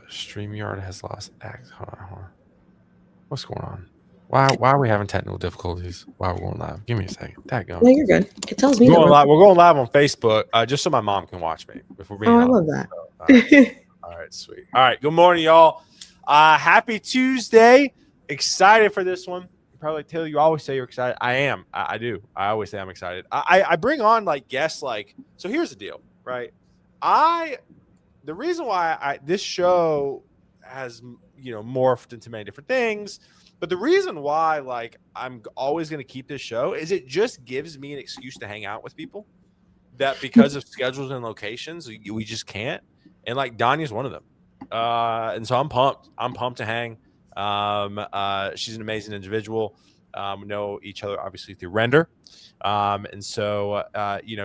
StreamYard has lost access. Hold on. What's going on? Why are we having technical difficulties while we're going live? Give me a second. No, you're good. It tells me that We're going live on Facebook, just so my mom can watch me. If we're being I honest. love that. So, all right, sweet. All right, good morning, y'all. Happy Tuesday. Excited for this one. Probably Taylor, you always say you're excited. I am. I do. I always say I'm excited. I bring on like guests like, so here's the deal, right? The reason why this show has morphed into many different things, but the reason why like I'm always going to keep this show is it just gives me an excuse to hang out with people that because of schedules and locations we just can't, and like Dania's one of them, and so I'm pumped to hang. She's an amazing individual. We know each other obviously through Render, and so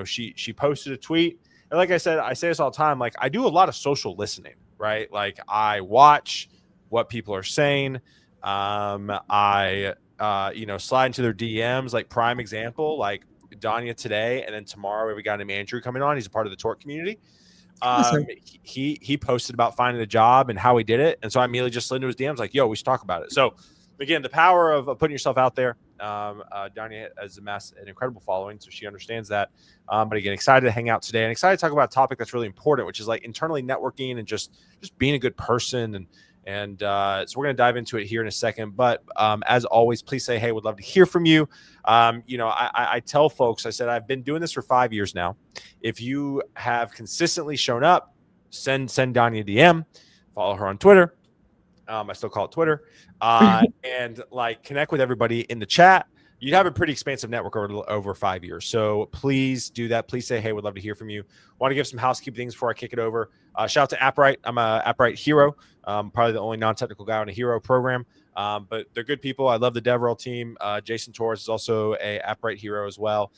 she posted a tweet. And like I said, I say this all the time, like I do a lot of social listening, right? Like I watch what people are saying. I slide into their DMs, like prime example, like Dania today, and then tomorrow we got him Andrew coming on. He's a part of the Torque community. Awesome. He posted about finding a job and how he did it. And so I immediately just slid into his DMs like, yo, we should talk about it. So again, the power of putting yourself out there. Dania has amassed an incredible following, so she understands that. But again, excited to hang out today and excited to talk about a topic that's really important, which is like internally networking and just being a good person. And so we're going to dive into it here in a second. But as always, please say, hey, would love to hear from you. I tell folks, I said, I've been doing this for 5 years now. If you have consistently shown up, send Dania a DM, follow her on Twitter. I still call it Twitter, and like connect with everybody in the chat. You'd have a pretty expansive network over 5 years. So please do that. Please say, hey, would love to hear from you. Want to give some housekeeping things before I kick it over. Shout out to AppRight. I'm a AppRight hero. Probably the only non-technical guy on a hero program. But they're good people. I love the DevRel team. Jason Torres is also a AppRight hero as well.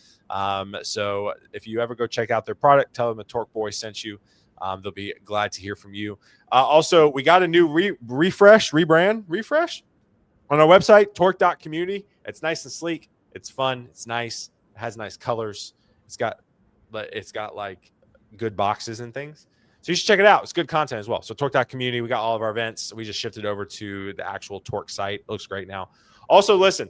So if you ever go check out their product, tell them the Torque Boy sent you. They'll be glad to hear from you. Also, we got a new rebrand on our website, torque.community. It's nice and sleek. It's fun. It's nice. It has nice colors. It's got like good boxes and things. So you should check it out. It's good content as well. So torque.community, we got all of our events. We just shifted over to the actual Torque site. It looks great now. Also, listen,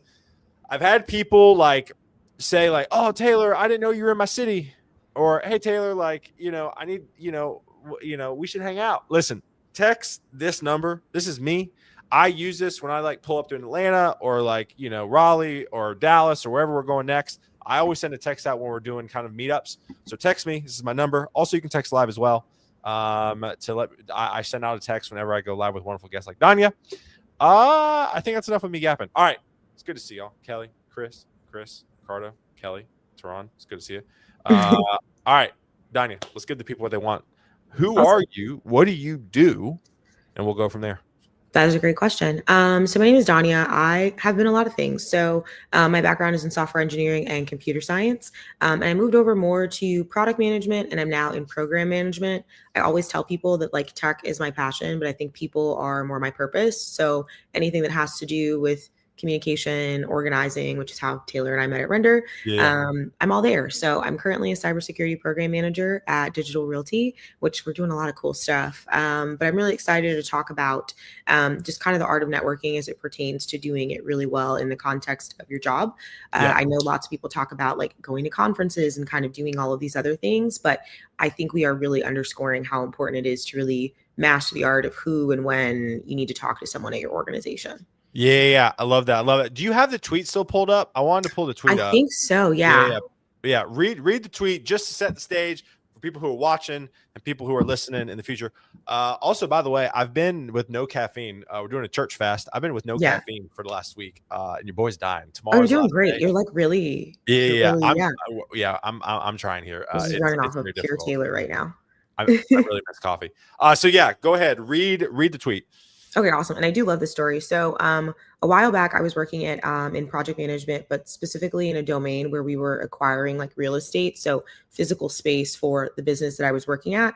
I've had people like say like, oh, Taylor, I didn't know you were in my city. Or, hey, Taylor, like, I need, we should hang out. Listen, text this number. This is me. I use this when I like pull up to Atlanta or like, Raleigh or Dallas or wherever we're going next. I always send a text out when we're doing kind of meetups. So text me. This is my number. Also, you can text live as well. I send out a text whenever I go live with wonderful guests like Dania. I think that's enough of me yapping. All right. It's good to see y'all. Kelly, Chris, Cardo, Kelly, Teron. It's good to see you. All right, Dania, let's give the people what they want. Who are you? What do you do? And we'll go from there. That is a great question. So my name is Dania. I have been a lot of things. So my background is in software engineering and computer science. And I moved over more to product management, and I'm now in program management. I always tell people that like tech is my passion, but I think people are more my purpose. So anything that has to do with communication, organizing, which is how Taylor and I met at Render. Yeah. I'm all there. So I'm currently a cybersecurity program manager at Digital Realty, which we're doing a lot of cool stuff. But I'm really excited to talk about just kind of the art of networking as it pertains to doing it really well in the context of your job. I know lots of people talk about like going to conferences and kind of doing all of these other things, but I think we are really underscoring how important it is to really master the art of who and when you need to talk to someone at your organization. Yeah. I love that. Do you have the tweet still pulled up? I wanted to pull the tweet up. I think so. Yeah. Read the tweet just to set the stage for people who are watching and people who are listening in the future. Also, by the way, I've been with no caffeine. We're doing a church fast. I've been with no caffeine for the last week. And your boy's dying. Tomorrow's you're doing great. Day. You're like really. I'm trying here. This is running off of pure Taylor right now. I really miss coffee. So yeah, go ahead. Read the tweet. Okay, awesome. And I do love this story. So a while back, I was working at in project management, but specifically in a domain where we were acquiring like real estate, so physical space for the business that I was working at.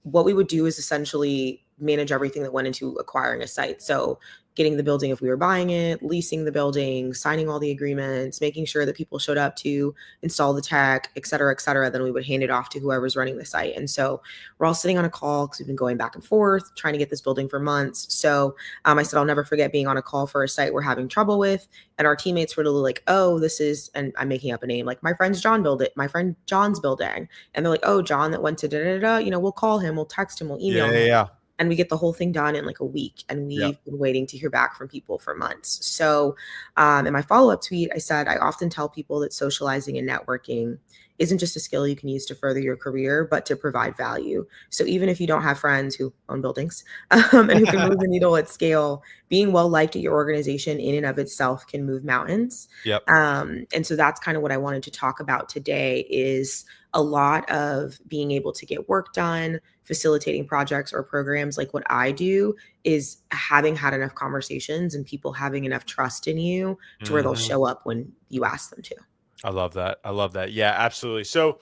What we would do is essentially manage everything that went into acquiring a site. So getting the building if we were buying it, leasing the building, signing all the agreements, making sure that people showed up to install the tech, et cetera, et cetera. Then we would hand it off to whoever's running the site. And so we're all sitting on a call because we've been going back and forth trying to get this building for months. So I said, I'll never forget being on a call for a site we're having trouble with. And our teammates were literally like, oh, this is, and I'm making up a name, like my friend's John's building. And they're like, oh, John that went to da da da, we'll call him, we'll text him, we'll email him. Yeah. And we get the whole thing done in like a week. And we've been waiting to hear back from people for months. So in my follow-up tweet, I said, I often tell people that socializing and networking isn't just a skill you can use to further your career, but to provide value. So even if you don't have friends who own buildings and who can move the needle at scale, being well liked at your organization in and of itself can move mountains. Yep. And so that's kind of what I wanted to talk about today is a lot of being able to get work done, facilitating projects or programs like what I do is having had enough conversations and people having enough trust in you to where they'll show up when you ask them to. I love that. Yeah, absolutely. So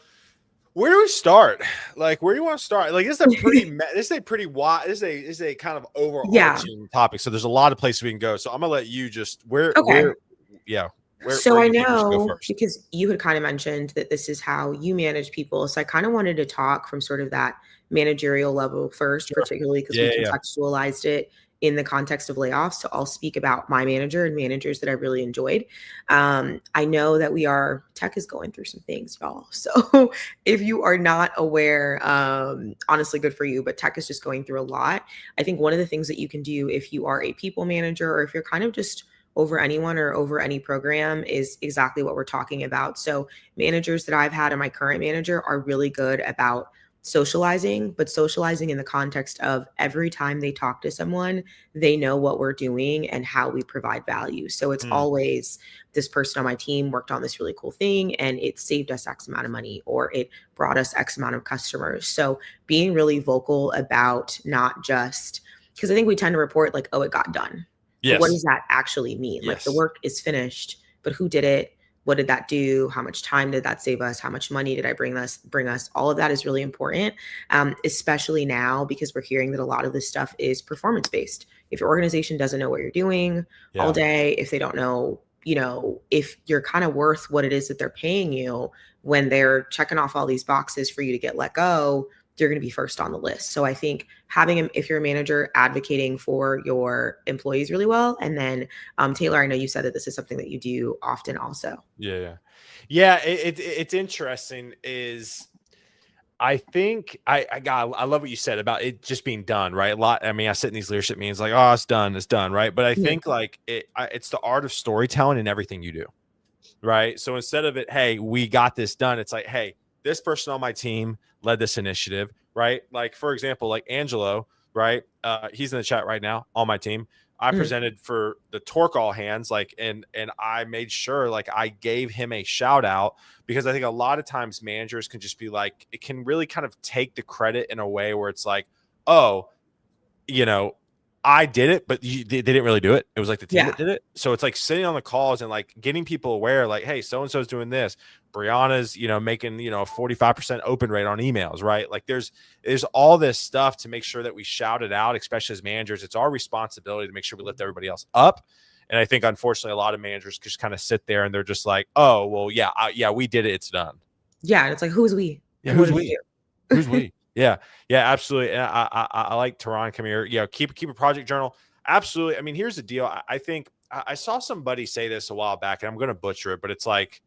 where do we start? Like, where do you want to start? Like, this is a pretty wide, this is a kind of overarching topic. So there's a lot of places we can go. So I'm gonna let you just So I know because you had kind of mentioned that this is how you manage people. So I kind of wanted to talk from sort of that managerial level first, particularly because we contextualized it in the context of layoffs. So I'll speak about my manager and managers that I really enjoyed. I know that tech is going through some things, y'all. So if you are not aware, honestly, good for you, but tech is just going through a lot. I think one of the things that you can do if you are a people manager or if you're kind of just over anyone or over any program is exactly what we're talking about. So managers that I've had and my current manager are really good about socializing, but socializing in the context of every time they talk to someone, they know what we're doing and how we provide value. So it's always this person on my team worked on this really cool thing and it saved us X amount of money or it brought us X amount of customers. So being really vocal about not just, because I think we tend to report like, oh, it got done. Yes. But what does that actually mean? Like the work is finished, but who did it? What did that do? How much time did that save us? How much money did I bring us? All of that is really important, especially now because we're hearing that a lot of this stuff is performance-based. If your organization doesn't know what you're doing all day, if they don't know, if you're kind of worth what it is that they're paying you when they're checking off all these boxes for you to get let go, you're going to be first on the list. So I think if you're a manager, advocating for your employees really well. And then Taylor, I know you said that this is something that you do often also. Yeah. It's interesting is I think I love what you said about it just being done, right? I sit in these leadership meetings like, oh, it's done. Right. But I think like it's the art of storytelling in everything you do. Right. So instead of it, hey, we got this done. It's like, hey, this person on my team led this initiative, right? Like, for example, like Angelo, right? He's in the chat right now on my team. I presented for the Torque All Hands, like, and I made sure, like, I gave him a shout out because I think a lot of times managers can just be like, it can really kind of take the credit in a way where it's like, oh, I did it, but they didn't really do it. It was like the team that did it. So it's like sitting on the calls and like getting people aware, like, hey, so-and-so's doing this. Brianna's, making, a 45% open rate on emails, right? Like there's all this stuff to make sure that we shout it out, especially as managers. It's our responsibility to make sure we lift everybody else up. And I think, unfortunately, a lot of managers just kind of sit there and they're just like, oh, well, yeah, we did it. It's done. Yeah. And it's like, who's we? Yeah, who's we? Who's we? Yeah, absolutely. And I like Tehran come here. Yeah, keep a project journal. Absolutely. I mean, here's the deal. I think I saw somebody say this a while back, and I'm going to butcher it, but it's like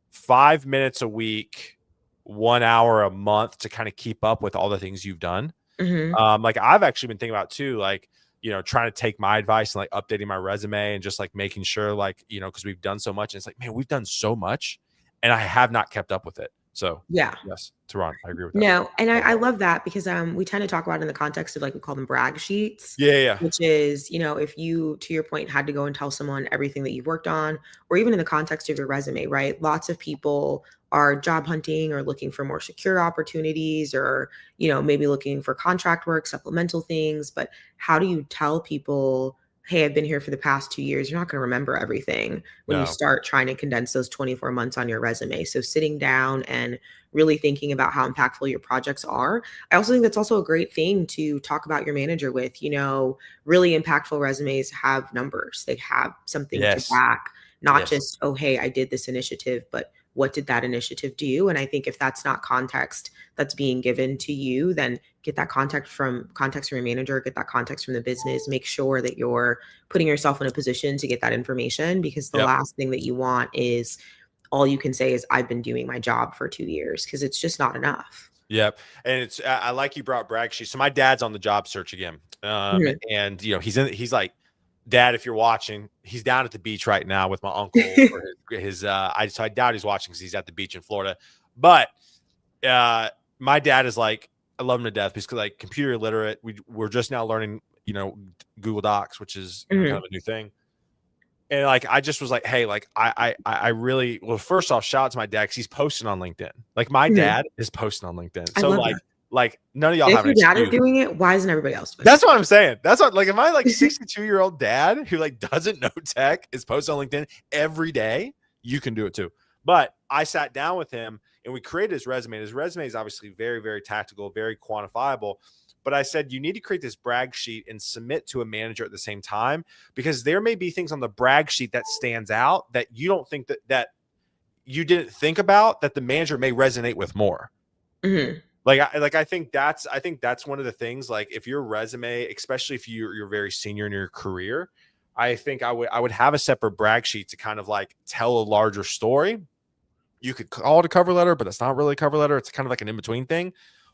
5 minutes a week, 1 hour a month to kind of keep up with all the things you've done. Like I've actually been thinking about too, like, trying to take my advice and like updating my resume and just like making sure like, because we've done so much. And it's like, man, we've done so much and I have not kept up with it. So yes, Tehran, I agree with that. No, and I love that because we tend to talk about it in the context of like we call them brag sheets. Yeah. Which is, if you, to your point, had to go and tell someone everything that you've worked on, or even in the context of your resume, right? Lots of people are job hunting or looking for more secure opportunities or, maybe looking for contract work, supplemental things. But how do you tell people, hey, I've been here for the past 2 years, you're not going to remember everything when you No. start trying to condense those 24 months on your resume. So sitting down and really thinking about how impactful your projects are. I also think that's also a great thing to talk about your manager with. Really impactful resumes have numbers. They have something to Yes. back, not Yes. just, oh, hey, I did this initiative, but what did that initiative do? And I think if that's not context that's being given to you, then get that context from your manager, get that context from the business, make sure that you're putting yourself in a position to get that information, because the Yep. last thing that you want is all you can say is I've been doing my job for 2 years, because it's just not enough. Yep. And I like you brought brag sheets. So my dad's on the job search again. Mhm. And he's like, Dad, if you're watching, he's down at the beach right now with my uncle for so I doubt he's watching because he's at the beach in Florida. But uh my dad is like, I love him to death because like computer illiterate. We're just now learning, Google Docs, which is kind of Mhm. a new thing. And like I just was like, hey, like I really, well, first off, shout out to my dad because he's posting on LinkedIn. Like my Mhm. dad is posting on LinkedIn. I So love that. like none of y'all If have an your dad is excuse. doing it, why isn't everybody else doing That's what I'm saying. That's what, like, if my like it? 62-year-old dad who like doesn't know tech is posting on LinkedIn every day, you can do it too. But I sat down with him and we created his resume. His resume is obviously very, very tactical, very quantifiable. But I said, you need to create this brag sheet and submit to a manager at the same time, because there may be things on the brag sheet that stands out that you don't think that you didn't think about that the manager may resonate with more. Mhm. I think that's one of the things. Like if your resume, especially if you're very senior in your career, I think I would have a separate brag sheet to kind of like tell a larger story. You could call it a cover letter, but it's not really a cover letter. It's kind of like an in-between thing.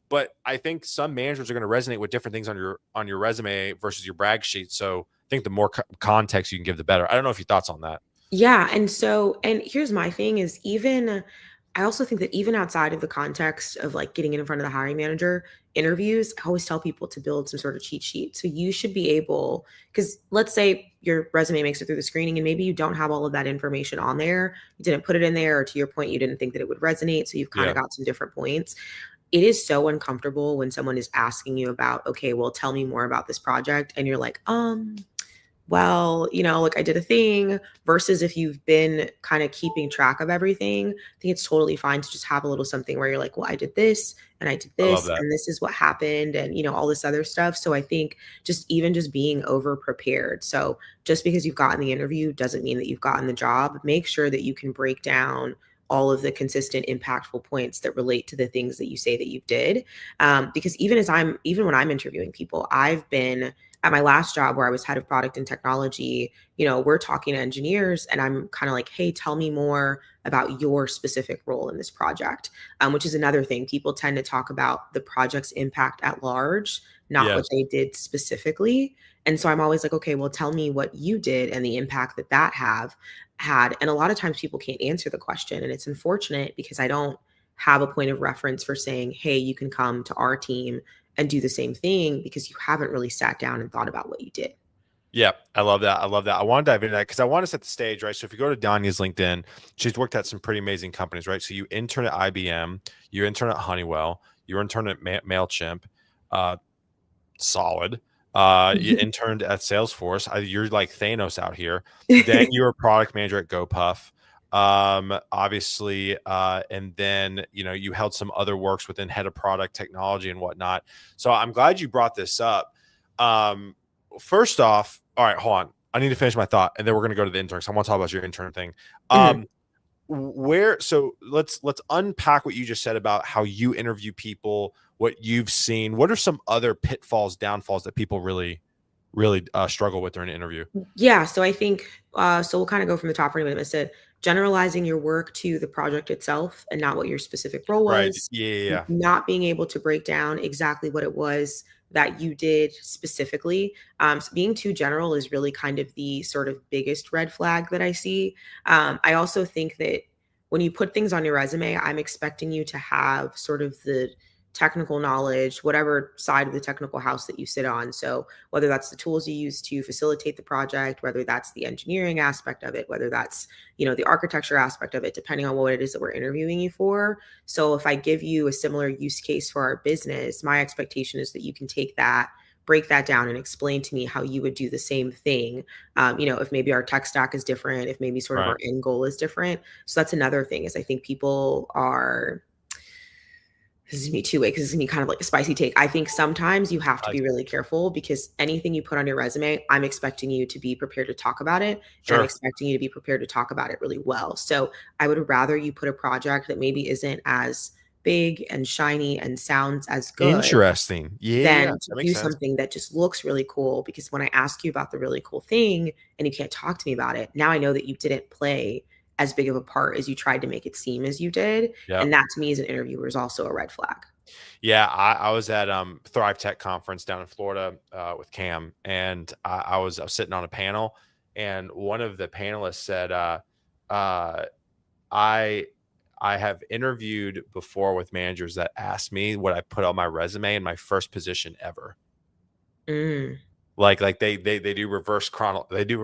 But I think some managers are going to resonate with different things on your resume versus your brag sheet. So I think the more context you can give, the better. I don't know if your thoughts on that. Yeah, and here's my thing is, even I also think that even outside of the context of like getting in front of the hiring manager, interviews, I always tell people to build some sort of cheat sheet. So you should be able, because let's say your resume makes it through the screening and maybe you don't have all of that information on there. You didn't put it in there, or to your point, you didn't think that it would resonate. So you've kind of Yeah. got some different points. It is so uncomfortable when someone is asking you about, okay, well, tell me more about this project. And you're like, well, like I did a thing, versus if you've been kind of keeping track of everything, I think it's totally fine to just have a little something where you're like, well, I did this and I did I love this that. and this is what happened and, all this other stuff. So I think just being over prepared. So just because you've gotten the interview doesn't mean that you've gotten the job. Make sure that you can break down all of the consistent impactful points that relate to the things that you say that you did. Because even when I'm interviewing people, I've been at my last job where I was head of product and technology. We're talking to engineers and I'm kind of like, hey, tell me more about your specific role in this project, which is another thing. People tend to talk about the project's impact at large, not what Yes. they did specifically. And so I'm always like, okay, well, tell me what you did and the impact that have had. And a lot of times people can't answer the question. And it's unfortunate because I don't have a point of reference for saying, hey, you can come to our team and do the same thing, because you haven't really sat down and thought about what you did. Yeah, I love that. I love that. I want to dive into that because I want to set the stage, right? So if you go to Dania's LinkedIn, she's worked at some pretty amazing companies, right? So you intern at IBM, you intern at Honeywell, you intern at MailChimp, uh, solid. You interned at Salesforce. You're like Thanos out here. Then you were a product manager at GoPuff. Obviously, and then you held some other works within head of product technology and whatnot. So I'm glad you brought this up. First off, all right, hold on. I need to finish my thought, and then we're gonna go to the intern. So I want to talk about your intern thing. Mhm. So let's unpack what you just said about how you interview people, what you've seen. What are some other pitfalls, downfalls that people really struggle with during an interview? Yeah, so I think so we'll kind of go from the top for a minute. I said generalizing your work to the project itself and not what your specific role Right. was, Yeah. Yeah. not being able to break down exactly what it was that you did specifically. So being too general is really kind of the sort of biggest red flag that I see. I also think that when you put things on your resume, I'm expecting you to have sort of the technical knowledge, whatever side of the technical house that you sit on. So whether that's the tools you use to facilitate the project, whether that's the engineering aspect of it, whether that's, the architecture aspect of it, depending on what it is that we're interviewing you for. So if I give you a similar use case for our business, my expectation is that you can take that, break that down and explain to me how you would do the same thing. If maybe our tech stack is different, if maybe sort of Right. our end goal is different. So that's another thing is I think people are, this is me two-way because this is me kind of like a spicy take. I think sometimes you have to Like, be really careful because anything you put on your resume, I'm expecting you to be prepared to talk about it, and I'm sure. expecting you to be prepared to talk about it really well. So I would rather you put a project that maybe isn't as big and shiny and sounds as good Interesting. Yeah, than to that makes do sense. something that just looks really cool. Because when I ask you about the really cool thing and you can't talk to me about it, now I know that you didn't play as big of a part as you tried to make it seem as you did. Yep. And that to me as an interviewer is also a red flag. Yeah, I was at Thrive Tech conference down in Florida with Cam, and I was sitting on a panel, and one of the panelists said, uh, "I I have interviewed before with managers that asked me what I put on my resume in my first position ever." Mm. Like they do reverse chronological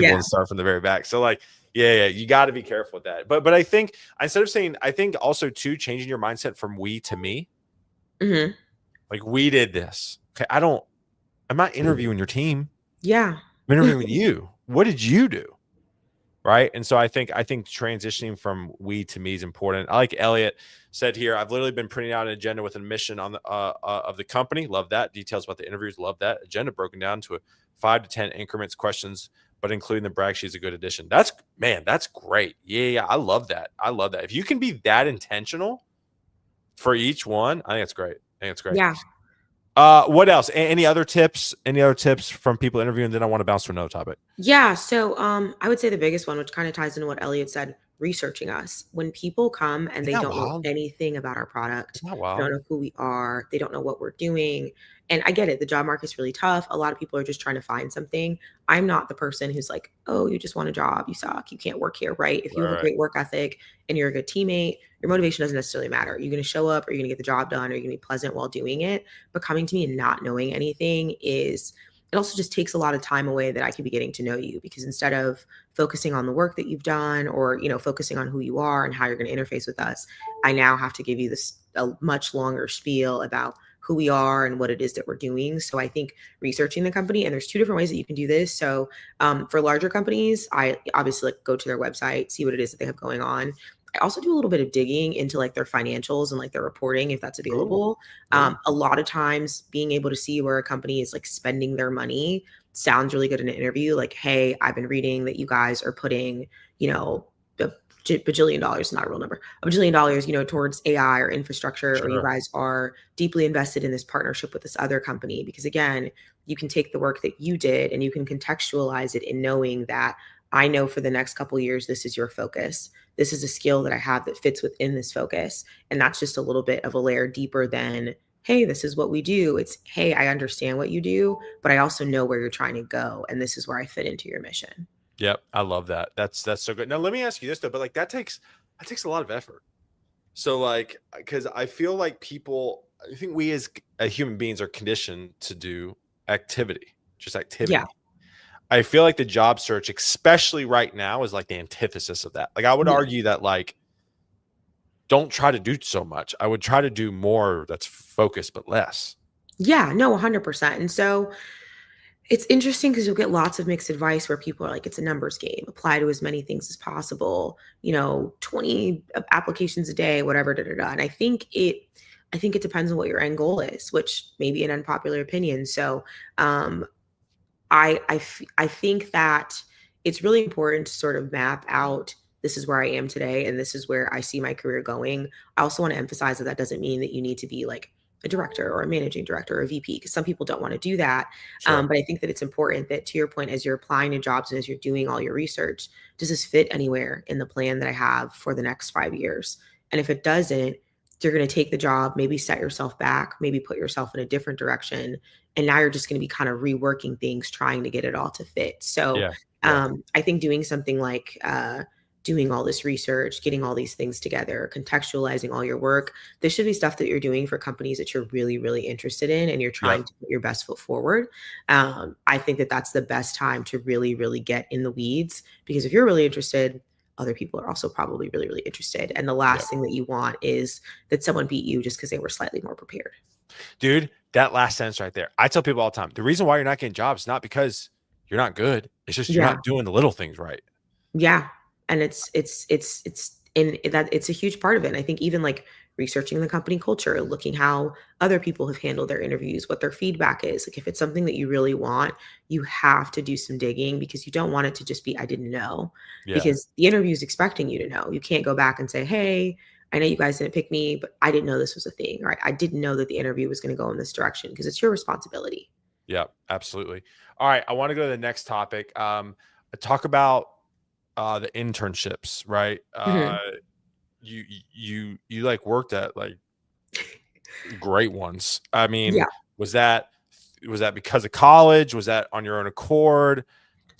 Yeah. and start from the very back. So like, yeah, you got to be careful with that. But I think instead of saying, I think also too changing your mindset from we to me. Mhm. Like we did this. Okay, I'm not interviewing your team. Yeah. I'm interviewing you. What did you do? Right. And so I think transitioning from we to me is important. I like Elliot said here, I've literally been printing out an agenda with a mission on the of the company. Love that. Details about the interviews. Love that. Agenda broken down to 5 to 10 increments, questions, but including the brag sheet is a good addition. That's great. Yeah. I love that. I love that. If you can be that intentional for each one, I think it's great. I think it's great. Yeah. What else? Any other tips? Any other tips from people interviewing? Then I want to bounce to another topic. Yeah, so I would say the biggest one, which kind of ties into what Elliot said, researching us. When people come and Isn't they that don't know wild? anything about our product, Isn't that they don't wild? know who we are, they don't know what we're doing. And I get it, the job market's really tough. A lot of people are just trying to find something. I'm not the person who's like, oh, you just want a job, you suck, you can't work here, right? If you have a Right. great work ethic and you're a good teammate, your motivation doesn't necessarily matter. You're going to show up, or you're going to get the job done, or you're going to be pleasant while doing it. But coming to me and not knowing anything is, it also just takes a lot of time away that I could be getting to know you, because instead of focusing on the work that you've done, or focusing on who you are and how you're going to interface with us, I now have to give you this a much longer spiel about who we are and what it is that we're doing. So I think researching the company, and there's two different ways that you can do this. So for larger companies, I obviously like go to their website, see what it is that they have going on. I also do a little bit of digging into like their financials and like their reporting if that's Ooh, available. ooh, A lot of times being able to see where a company is like spending their money sounds really good in an interview. Like, hey, I've been reading that you guys are putting, a bajillion dollars, not a real number, a bajillion dollars, towards AI or infrastructure, or you sure. guys are deeply invested in this partnership with this other company. Because again, you can take the work that you did and you can contextualize it in knowing that I know for the next couple years, this is your focus. This is a skill that I have that fits within this focus. And that's just a little bit of a layer deeper than, hey, this is what we do. It's, hey, I understand what you do, but I also know where you're trying to go. And this is where I fit into your mission. Yep, I love that. That's so good. Now let me ask you this though, but like that takes a lot of effort. So like, because I feel like I think we as human beings are conditioned to do activity, just Yeah. activity. I feel like the job search, especially right now, is like the antithesis of that. Like I would Yeah. argue that like don't try to do so much. I would try to do more that's focused but less. Yeah. No, 100%. And so it's interesting because you'll get lots of mixed advice where people are like, it's a numbers game, apply to as many things as possible, 20 applications a day, whatever, da, da, da. And I think it depends on what your end goal is, which may be an unpopular opinion. So, um, I think that it's really important to sort of map out, this is where I am today and this is where I see my career going. I also want to emphasize that that doesn't mean that you need to be like a director or a managing director or a VP, because some people don't want to do that. Sure. But I think that it's important that, to your point, as you're applying to jobs and as you're doing all your research, does this fit anywhere in the plan that I have for the next 5 years? And if it doesn't, you're going to take the job, maybe set yourself back, maybe put yourself in a different direction, and now you're just going to be kind of reworking things, trying to get it all to fit. So Yeah. Yeah. I think doing something like doing all this research, getting all these things together, contextualizing all your work, this should be stuff that you're doing for companies that you're really, really interested in, and you're Yep. trying to put your best foot forward. I think that that's the best time to really, really get in the weeds, because if you're really interested, other people are also probably really, really interested. And the Yep. last thing that you want is that someone beat you just because they were slightly more prepared. Dude, that last sentence right there. I tell people all the time, the reason why you're not getting jobs is not because you're not good. It's just you're Yeah. not doing the little things right. Yeah, and it's and that it's a huge part of it, and I think even, like, researching the company culture, looking how other people have handled their interviews, what their feedback is, like, if it's something that you really want, you have to do some digging because you don't want it to just be, "I didn't know," Yeah. because the interview is expecting you to know. You can't go back and say, "Hey, I know you guys didn't pick me, but I didn't know this was a thing," or, "I didn't know that the interview was gonna go in this direction," because it's your responsibility. Yeah, absolutely. All right. I want to go to the next topic. Talk about the internships, right? Mhm. You like worked at like great ones. I mean, Yeah. was that because of college? Was that on your own accord?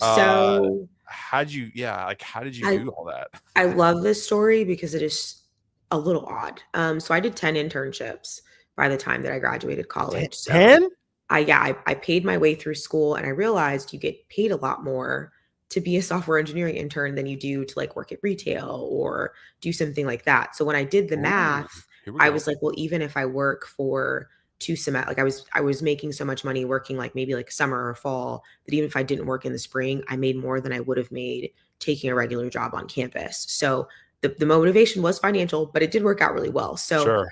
Uh So, how did you I do all that? I love this story because it is a little odd. So I did 10 internships by the time that I graduated college. So 10? I paid my way through school and I realized you get paid a lot more to be a software engineering intern than you do to like work at retail or do something like that. So when I did the Ooh, math, here we I go. was like, well, even if I work for 2 semesters, like I was making so much money working like maybe like summer or fall that even if I didn't work in the spring, I made more than I would have made taking a regular job on campus. So the motivation was financial, but it did work out really well. So Sure.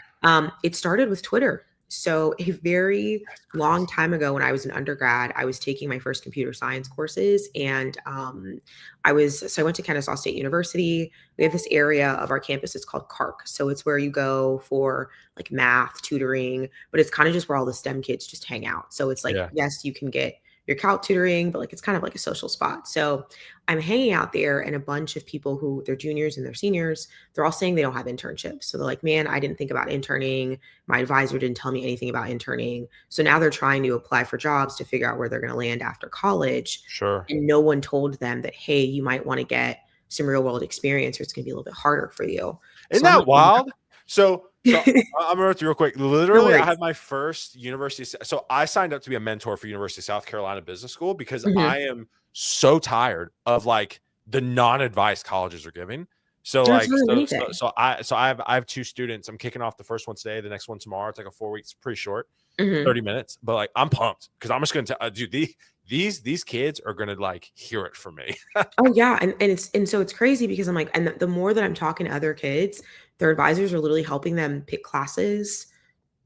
it started with Twitter. So a very That's long crazy. time ago when I was an undergrad, I was taking my first computer science courses and I went to Kennesaw State University. We have this area of our campus, it's called CARC. So it's where you go for like math, tutoring, but it's kind of just where all the STEM kids just hang out. So it's like, Yeah. yes, you can get your calc tutoring, but like it's kind of like a social spot. So I'm hanging out there and a bunch of people who they're juniors and they're seniors, they're all saying they don't have internships. So they're like, man, I didn't think about interning. My advisor didn't tell me anything about interning. So now they're trying to apply for jobs to figure out where they're going to land after college. Sure. And no one told them that, hey, you might want to get some real world experience or it's going to be a little bit harder for you. Isn't So I'm that like, well, wild? So I'm gonna real quick. no Literally, I worries. had my first university. So I signed up to be a mentor for University of South Carolina Business School because Mhm. I am so tired of like the non-advice colleges are giving. So That's like really so so anything. so I have two students. I'm kicking off the first one today, the next one tomorrow. It's like a 4 weeks, it's pretty short, Mhm. 30 minutes. But like I'm pumped because I'm just gonna tell dude, these kids are gonna like hear it from me. Oh, yeah, and so it's crazy because I'm like and the more that I'm talking to other kids, their advisors are literally helping them pick classes.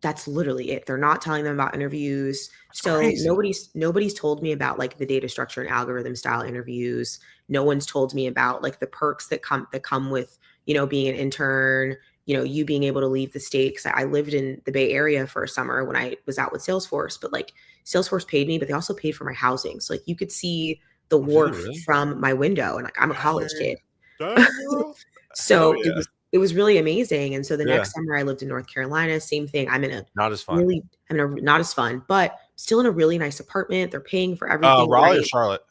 That's literally it. They're not telling them about interviews. That's So crazy. nobody's told me about like the data structure and algorithm style interviews. No one's told me about like the perks that come with, being an intern, you being able to leave the state. 'Cause I lived in the Bay Area for a summer when I was out with Salesforce, but like Salesforce paid me, but they also paid for my housing. So like you could see the Oh, did they wharf really? from my window and like I'm a college Dang. kid. Dang, girl. Hell So yeah. it was really amazing, and so the Yeah. next summer I lived in North Carolina, same thing. Not as fun. I'm in a not as fun, but still in a really nice apartment. They're paying for everything, Raleigh or right? Charlotte?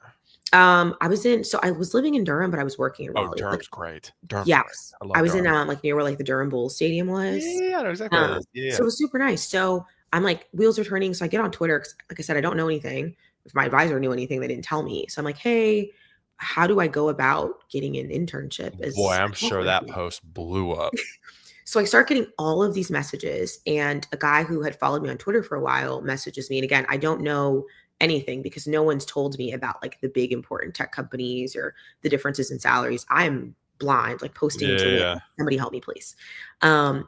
I was living in Durham, but I was working in Oh, Raleigh. Like, Durham's great. Durham's great. yes, I I love was in, Durham. like, near where, like, the Durham Bulls stadium was. Yeah, I know exactly what it is. Yeah, So yeah. it was super nice. So I'm like, wheels are turning. So I get on Twitter 'cause like I said, I don't know anything. If my advisor knew anything, they didn't tell me. So I'm like, hey, how do I go about getting an internship Boy, as I'm a sure software that engineer? post blew up. So I start getting all of these messages, and a guy who had followed me on Twitter for a while messages me. And again, I don't know anything because no one's told me about like the big important tech companies or the differences in salaries. I'm blind, like posting Yeah, to win. yeah. Somebody help me, please.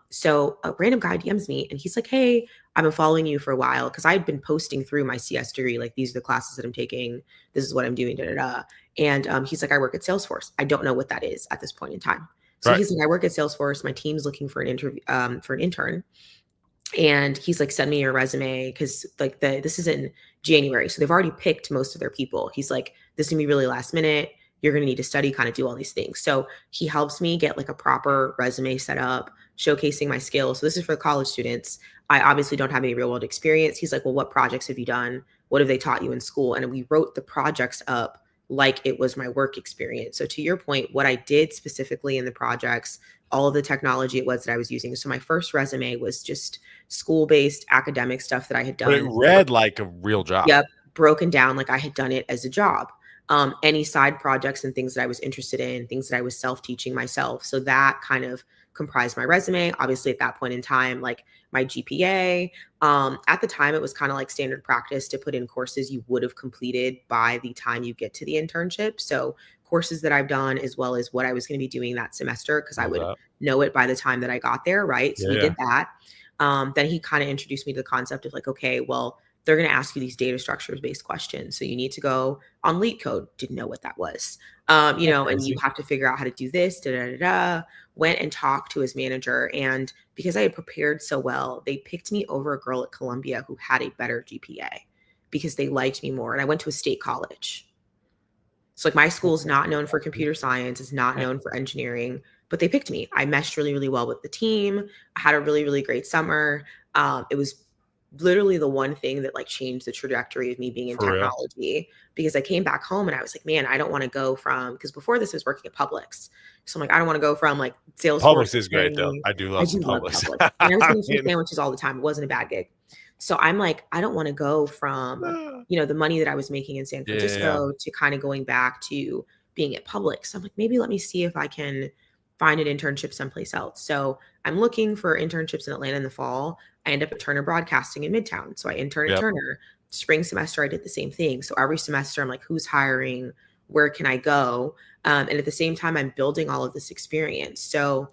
So a random guy DMs me and he's like, hey, I've been following you for a while because I'd been posting through my CS degree, like these are the classes that I'm taking, this is what I'm doing, da da da. And he's like, I work at Salesforce. I don't know what that is at this point in time. So Right. he's like, I work at Salesforce. My team's looking for an interview for an intern. And he's like, send me your resume because like this is in January. So they've already picked most of their people. He's like, this is gonna be really last minute. You're gonna need to study, kind of do all these things. So he helps me get like a proper resume set up, showcasing my skills. So this is for college students. I obviously don't have any real world experience. He's like, well, what projects have you done? What have they taught you in school? And we wrote the projects up like it was my work experience. So to your point, what I did specifically in the projects, all of the technology it was that I was using. So my first resume was just school-based academic stuff that I had But it done. read like a real job. Yep, broken down like I had done it as a job. any side projects and things that I was interested in, things that I was self-teaching myself. So that kind of comprised my resume. Obviously, at that point in time, like my GPA. At the time, it was kind of like standard practice to put in courses you would have completed by the time you get to the internship. So courses that I've done, as well as what I was going to be doing that semester, because I Love would that. know it by the time that I got there, right? So Yeah, we yeah. did that. Then he kind of introduced me to the concept of like, okay, well, they're going to ask you these data structures based questions. So you need to go on Leet Code. Didn't know what that was. That's And you crazy. have to figure out how to do this. Da, da, da, da. Went and talked to his manager. And because I had prepared so well, they picked me over a girl at Columbia who had a better GPA because they liked me more. And I went to a state college. So like my school is not known for computer science, it's not known for engineering, but they picked me. I meshed really, really well with the team. I had a really, really great summer. It was literally the one thing that like changed the trajectory of me being in For real. technology because I came back home and I was like, man, I don't want to go from because before this I was working at Publix. So I'm like, I don't want to go from like Salesforce Publix is great though. training. I do I love some do love Publix. Publix. And I was I getting free mean, sandwiches all the time. It wasn't a bad gig. So I'm like, I don't want to go from the money that I was making in San yeah, yeah. Francisco to kind of going back to being at Publix. So I'm like, maybe let me see if I can find an internship someplace else. So I'm looking for internships in Atlanta in the fall. I end up at Turner Broadcasting in Midtown. So I intern at Yep. Turner. Spring semester, I did the same thing. So every semester, I'm like, who's hiring? Where can I go? And at the same time, I'm building all of this experience. So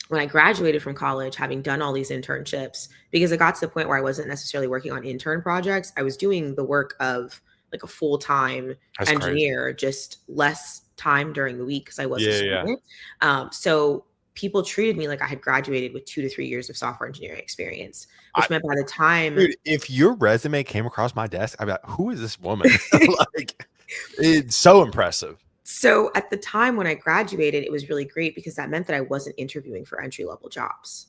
when I graduated from college, having done all these internships, because it got to the point where I wasn't necessarily working on intern projects, I was doing the work of like a full-time That's crazy. engineer, just less time during the week because I was a Yeah, yeah. student. So people treated me like I had graduated with 2 to 3 years of software engineering experience, I, which meant by the time dude, if your resume came across my desk, I'd be like, who is this woman? Like, it's so impressive. so at the time when I graduated, it was really great because that meant that I wasn't interviewing for entry-level jobs.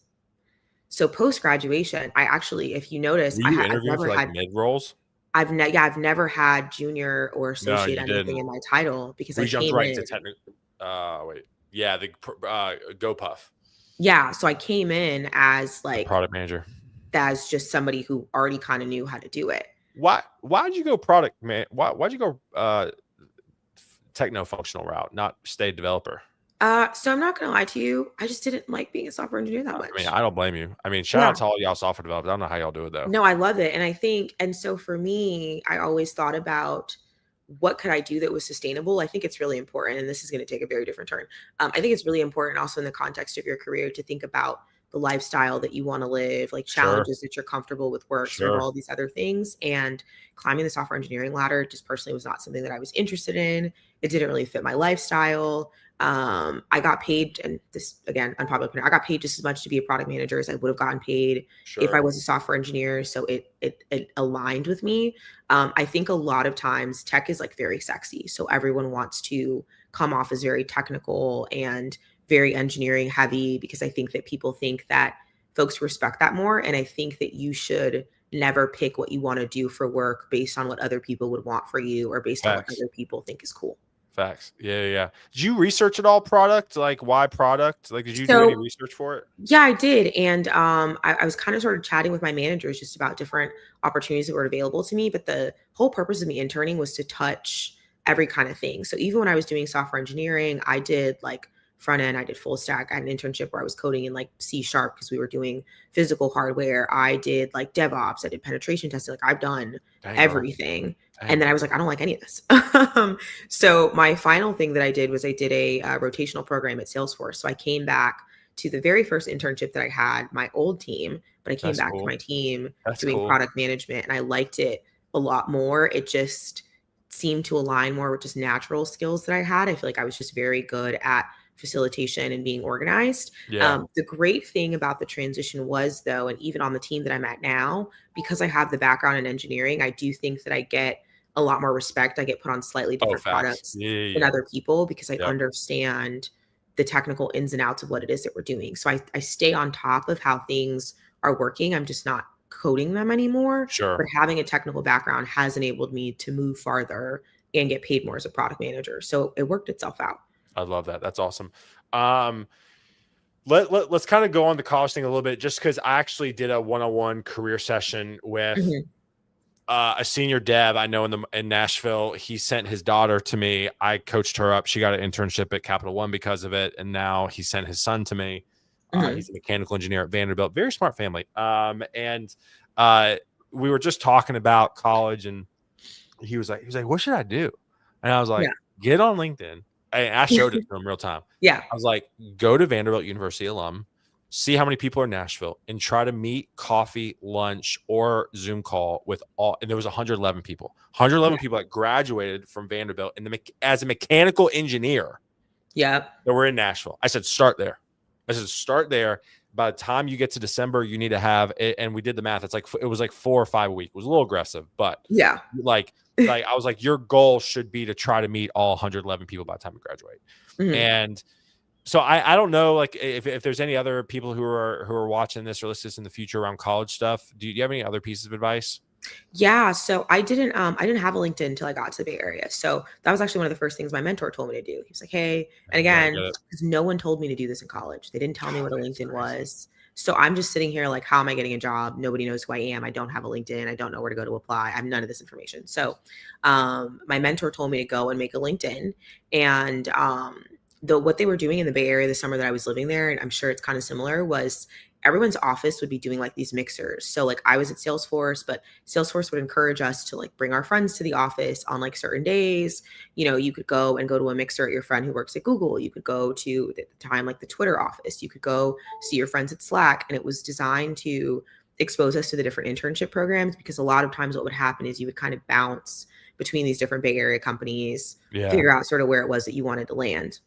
So post graduation, I actually, if you notice, Were you I've interviewing never for like had mid rolls? I've never had junior or No, associate you anything didn't. in my title because I We jumped came right into in. technical. Wait. Yeah, the GoPuff, Yeah, so I came in as the like product manager. as just somebody who already kind of knew how to do it. Why'd you go product man? Why'd you go techno functional route, not stay developer? So I'm not gonna lie to you, I just didn't like being a software engineer that I mean, much. I don't blame you. I mean, shout Yeah. out to all y'all software developers. I don't know how y'all do it though. No, I love it. And I think, and so for me, I always thought about what could I do that was sustainable. I think it's really important, and this is going to take a very different turn. I think it's really important also in the context of your career to think about the lifestyle that you want to live, like Sure, challenges that you're comfortable with work, sort of sure. all these other things. And climbing the software engineering ladder just personally was not something that I was interested in. It didn't really fit my lifestyle. I got paid, and this again, unpopular opinion, I got paid just as much to be a product manager as I would have gotten paid if I Sure. was a software engineer. So it aligned with me. I think a lot of times tech is like very sexy. So everyone wants to come off as very technical and very engineering heavy because I think that people think that folks respect that more. And I think that you should never pick what you want to do for work based on what other people would want for you or based on what Facts. other people think is cool. Facts. Yeah, yeah, yeah. Did you research at all product? Like why product? Like did you do any So research for it? yeah, I did. And I was kind of sort of chatting with my managers just about different opportunities that were available to me. But the whole purpose of me interning was to touch every kind of thing. So even when I was doing software engineering, I did like front end, I did full stack. I had an internship where I was coding in like C sharp because we were doing physical hardware. I did like DevOps, I did penetration testing. Like I've done Dang, girl. everything. And Dang. then I was like, I don't like any of this. So my final thing that I did was I did a rotational program at Salesforce. So I came back to the very first internship that I had, my old team, but I came That's back to cool. my team That's doing cool. product management and I liked it a lot more. It just seemed to align more with just natural skills that I had. I feel like I was just very good at facilitation and being organized. Yeah. The great thing about the transition was, though, and even on the team that I'm at now, because I have the background in engineering, I do think that I get a lot more respect. I get put on slightly Oh, different facts. products Yeah, yeah, than yeah. other people because I Yep. understand the technical ins and outs of what it is that we're doing. So I stay on top of how things are working. I'm just not coding them anymore. But Sure. having a technical background has enabled me to move farther and get paid more as a product manager. So it worked itself out. I love that. That's awesome. Um, let's kind of go on the college thing a little bit, just because I actually did a one-on-one career session with Mhm. a senior dev I know in Nashville. He sent his daughter to me. I coached her up. She got an internship at Capital One because of it, and now he sent his son to me. Mhm. He's a mechanical engineer at Vanderbilt. Very smart family. And we were just talking about college, and he was like, "What should I do?" And I was Yeah. like, "Get on LinkedIn." And I showed it to him real time. Yeah. I was like, "Go to Vanderbilt University alum, see how many people are in Nashville, and try to meet coffee, lunch, or Zoom call with all." And there was 111 people, 111 Yeah. people that graduated from Vanderbilt as a mechanical engineer Yep. that were in Nashville. I said, "Start there." I said, "Start there. By the time you get to December, you need to have it." And we did the math. It was like 4 or 5 a week. It was a little aggressive, but Yeah. like I was like, your goal should be to try to meet all 111 people by the time you graduate. Mhm. And so I don't know, like if there's any other people who are watching this or listening to this in the future around college stuff. Do you have any other pieces of advice? Yeah, so I didn't have a LinkedIn until I got to the Bay Area. So that was actually one of the first things my mentor told me to do. He was like, "Hey," and You gotta get again, it. because no one told me to do this in college. They didn't tell me Oh, what a that's LinkedIn crazy. was. So I'm just sitting here like, how am I getting a job? Nobody knows who I am. I don't have a LinkedIn. I don't know where to go to apply. I have none of this information. So my mentor told me to go and make a LinkedIn. And what they were doing in the Bay Area the summer that I was living there, and I'm sure it's kind of similar, was everyone's office would be doing like these mixers. So like I was at Salesforce, but Salesforce would encourage us to like bring our friends to the office on like certain days. You know, you could go and go to a mixer at your friend who works at Google. You could go to at the time like the Twitter office. You could go see your friends at Slack. And it was designed to expose us to the different internship programs because a lot of times what would happen is you would kind of bounce between these different Bay Area companies, Yeah. figure out sort of where it was that you wanted to land.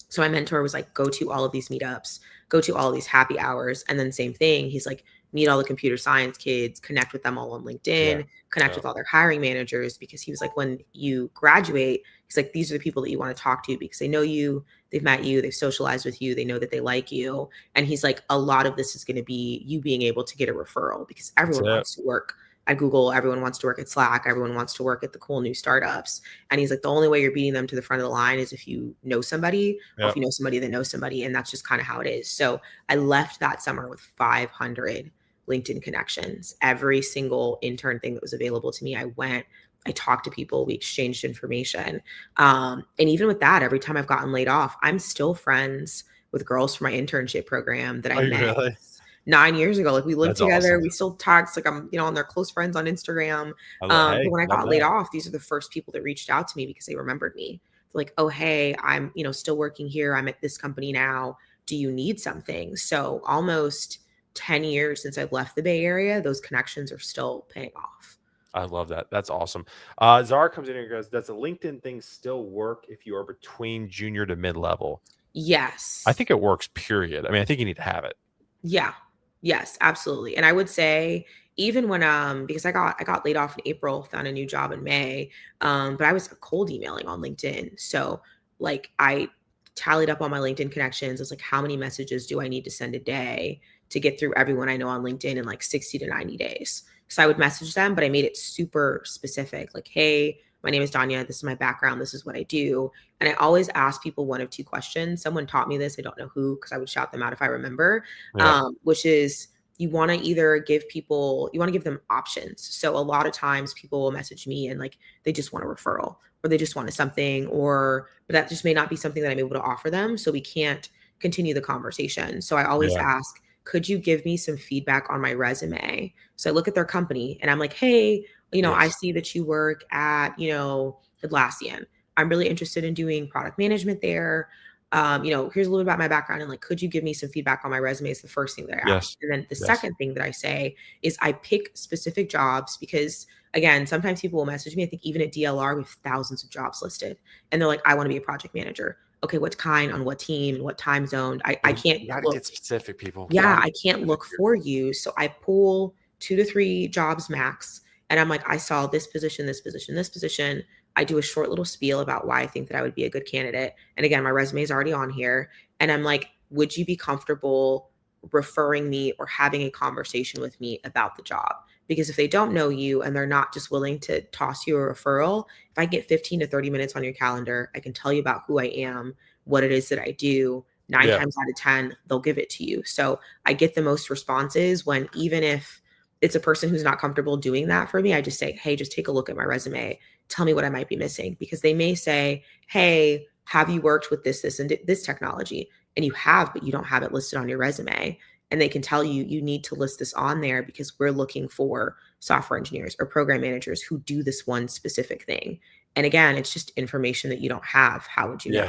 So my mentor was like, go to all of these meetups, go to all of these happy hours. And then same thing, he's like, meet all the computer science kids, connect with them all on Yeah. LinkedIn, connect Yeah. with all their hiring managers. Because he was like, when you graduate, he's like, these are the people that you want to talk to because they know you, they've met you, they've socialized with you, they know that they like you. And he's like, a lot of this is going to be you being able to get a referral because That's everyone it. wants to work at Google, everyone wants to work at Slack, everyone wants to work at the cool new startups. And he's like, the only way you're beating them to the front of the line is if you know somebody or Yeah. if you know somebody that knows somebody. And that's just kind of how it is. So I left that summer with 500 LinkedIn connections. Every single intern thing that was available to me, I went, I talked to people, we exchanged information. And even with that, every time I've gotten laid off, I'm still friends with girls from my internship program that I Are you met really? 9 years ago. Like we lived That's together, awesome. we still text, like I'm, on their close friends on Instagram. But Hey, when I love got laid that. off, these are the first people that reached out to me because they remembered me. They're like, oh, hey, I'm, still working here. I'm at this company now. Do you need something? So almost 10 years since I've left the Bay Area, those connections are still paying off. I love that. That's awesome. Zara comes in here and goes, "Does the LinkedIn thing still work if you are between junior to mid level?" I Yes. think it works, period. I mean, I think you need to have it. Yeah. Yes, absolutely. And I would say even when because I got laid off in April, found a new job in May. But I was cold emailing on LinkedIn. So like I tallied up all my LinkedIn connections. I was like, how many messages do I need to send a day to get through everyone I know on LinkedIn in like 60 to 90 days? So I would message them, but I made it super specific. Like, hey, my name is Dania. This is my background. This is what I do. And I always ask people one of two questions. Someone taught me this. I don't know who, because I would shout them out if I remember, Yeah. which is you want to either you want to give them options. So a lot of times people will message me and like they just want a referral or they just wanted something, but that just may not be something that I'm able to offer them. So we can't continue the conversation. So I always Yeah. ask, could you give me some feedback on my resume? So I look at their company and I'm like, hey, I Yes. see that you work at, Atlassian. I'm really interested in doing product management there. Here's a little about my background and like, could you give me some feedback on my resume is the first thing that I ask. Yes. And then the Yes. second thing that I say is I pick specific jobs because again, sometimes people will message me. I think even at DLR, we have thousands of jobs listed and they're like, I want to be a project manager. Okay, what kind, on what team, and what time zone? I can't You got to look. get specific, people. Yeah, Gotta I get can't specific look here. for you. So I pull 2 to 3 jobs max, and I'm like, "I saw this position, this position, this position." I do a short little spiel about why I think that I would be a good candidate, and again, my resume is already on here, and I'm like, "Would you be comfortable referring me or having a conversation with me about the job?" Because if they don't know you and they're not just willing to toss you a referral, if I get 15 to 30 minutes on your calendar, I can tell you about who I am, what it is that I do. 9 Yeah. times out of 10, they'll give it to you. So I get the most responses when even if it's a person who's not comfortable doing that for me, I just say, hey, just take a look at my resume. Tell me what I might be missing. Because they may say, hey, have you worked with this, and this technology? And you have, but you don't have it listed on your resume. And they can tell you, you need to list this on there because we're looking for software engineers or program managers who do this one specific thing. And again, it's just information that you don't have. How would you know?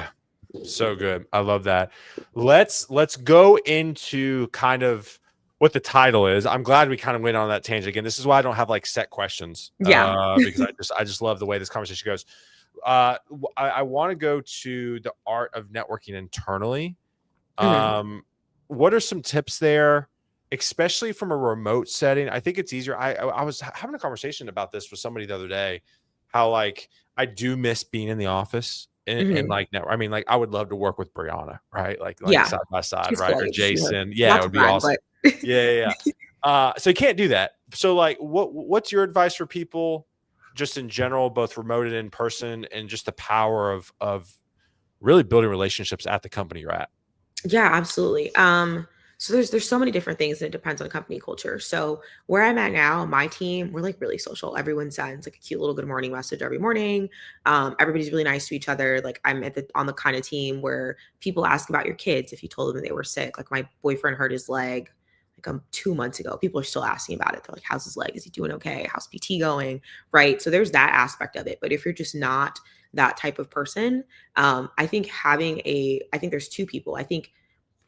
Yeah. So good. I love that. Let's go into kind of what the title is. I'm glad we kind of went on that tangent again. This is why I don't have like set questions. Yeah. Because I just love the way this conversation goes. I want to go to the art of networking internally. Mhm. What are some tips there, especially from a remote setting? I think it's easier. I was having a conversation about this with somebody the other day, how like I do miss being in the office and Mhm. like I mean, like I would love to work with Brianna, right? Like Yeah. side by side, She's cool. right? I Or get to see her Jason. Yeah, it lots of would be time, awesome. but Yeah, yeah, yeah. So you can't do that. So like what's your advice for people just in general, both remote and in person, and just the power of really building relationships at the company you're at? yeah, absolutely. So there's so many different things, and it depends on company culture. So where I'm at now, my team, we're like really social. Everyone sends like a cute little good morning message every morning. Everybody's really nice to each other. Like I'm on the kind of team where people ask about your kids if you told them they were sick. Like my boyfriend hurt his leg like 2 months ago. People are still asking about it. They're like, how's his leg? Is he doing okay? How's PT going? Right. So there's that aspect of it. But if you're just not that type of person, I think I think there's two people. I think,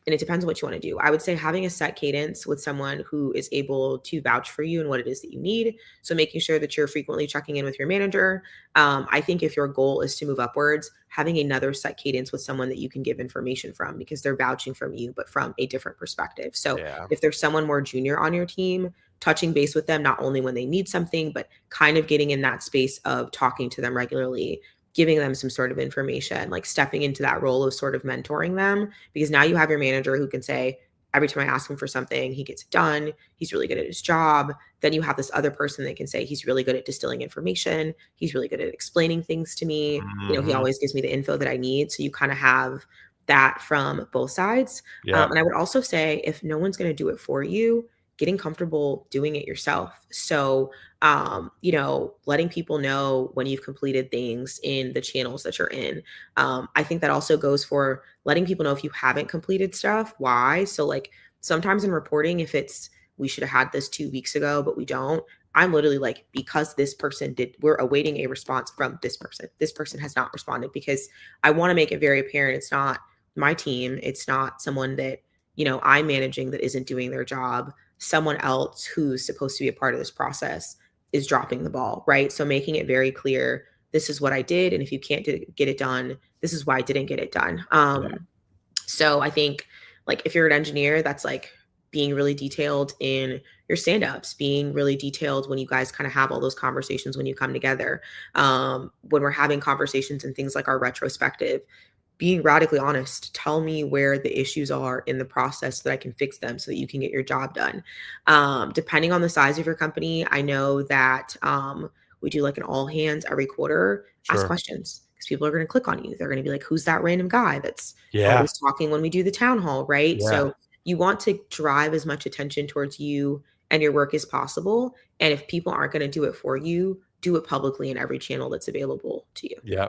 and it depends on what you want to do. I would say having a set cadence with someone who is able to vouch for you and what it is that you need. So making sure that you're frequently checking in with your manager. I think if your goal is to move upwards, having another set cadence with someone that you can give information from because they're vouching from you, but from a different perspective. So Yeah. if there's someone more junior on your team, touching base with them, not only when they need something, but kind of getting in that space of talking to them regularly, giving them some sort of information, like stepping into that role of sort of mentoring them, because now you have your manager who can say, every time I ask him for something, he gets it done. He's really good at his job. Then you have this other person that can say, he's really good at distilling information. He's really good at explaining things to me. He Mhm. always gives me the info that I need. So you kind of have that from both sides. Yeah. And I would also say, if no one's going to do it for you, getting comfortable doing it yourself. So, letting people know when you've completed things in the channels that you're in. I think that also goes for letting people know if you haven't completed stuff, why. So, like sometimes in reporting, if it's we should have had this 2 weeks ago, but we don't. I'm literally like, because this person did, we're awaiting a response from this person. This person has not responded because I want to make it very apparent it's not my team. It's not someone that, I'm managing that isn't doing their job. Someone else who's supposed to be a part of this process is dropping the ball, right? So making it very clear, this is what I did. And if you can't get it done, this is why I didn't get it done. Yeah. So I think like if you're an engineer, that's like being really detailed in your stand-ups, being really detailed when you guys kind of have all those conversations when you come together. When we're having conversations and things like our retrospective, being radically honest, tell me where the issues are in the process so that I can fix them so that you can get your job done. Depending on the size of your company, I know that we do like an all hands every quarter, ask Sure. questions because people are going to click on you. They're going to be like, who's that random guy that's Yeah. always talking when we do the town hall, right? Yeah. So you want to drive as much attention towards you and your work as possible. And if people aren't going to do it for you, do it publicly in every channel that's available to you. Yeah.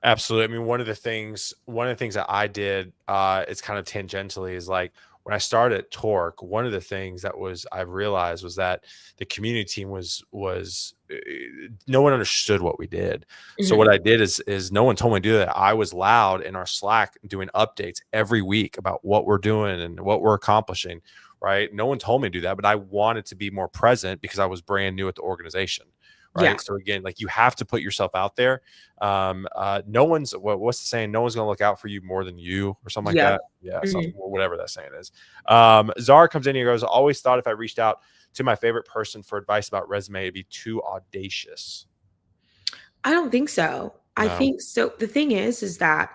Absolutely. I mean, one of the things that I did, it's kind of tangentially is like when I started at Torque, one of the things that was I've realized was that the community team was no one understood what we did. So what Mhm. I did is no one told me to do that. I was loud in our Slack doing updates every week about what we're doing and what we're accomplishing. Right. No one told me to do that, but I wanted to be more present because I was brand new at the organization. Yeah. Right. So again, like you have to put yourself out there. No one's what's the saying? No one's gonna look out for you more than you, or something like Yep. that. Yeah, something Mhm. whatever that saying is. Zara comes in here and goes, always thought if I reached out to my favorite person for advice about resume, it'd be too audacious. I don't think so. I No. think so. The thing is that,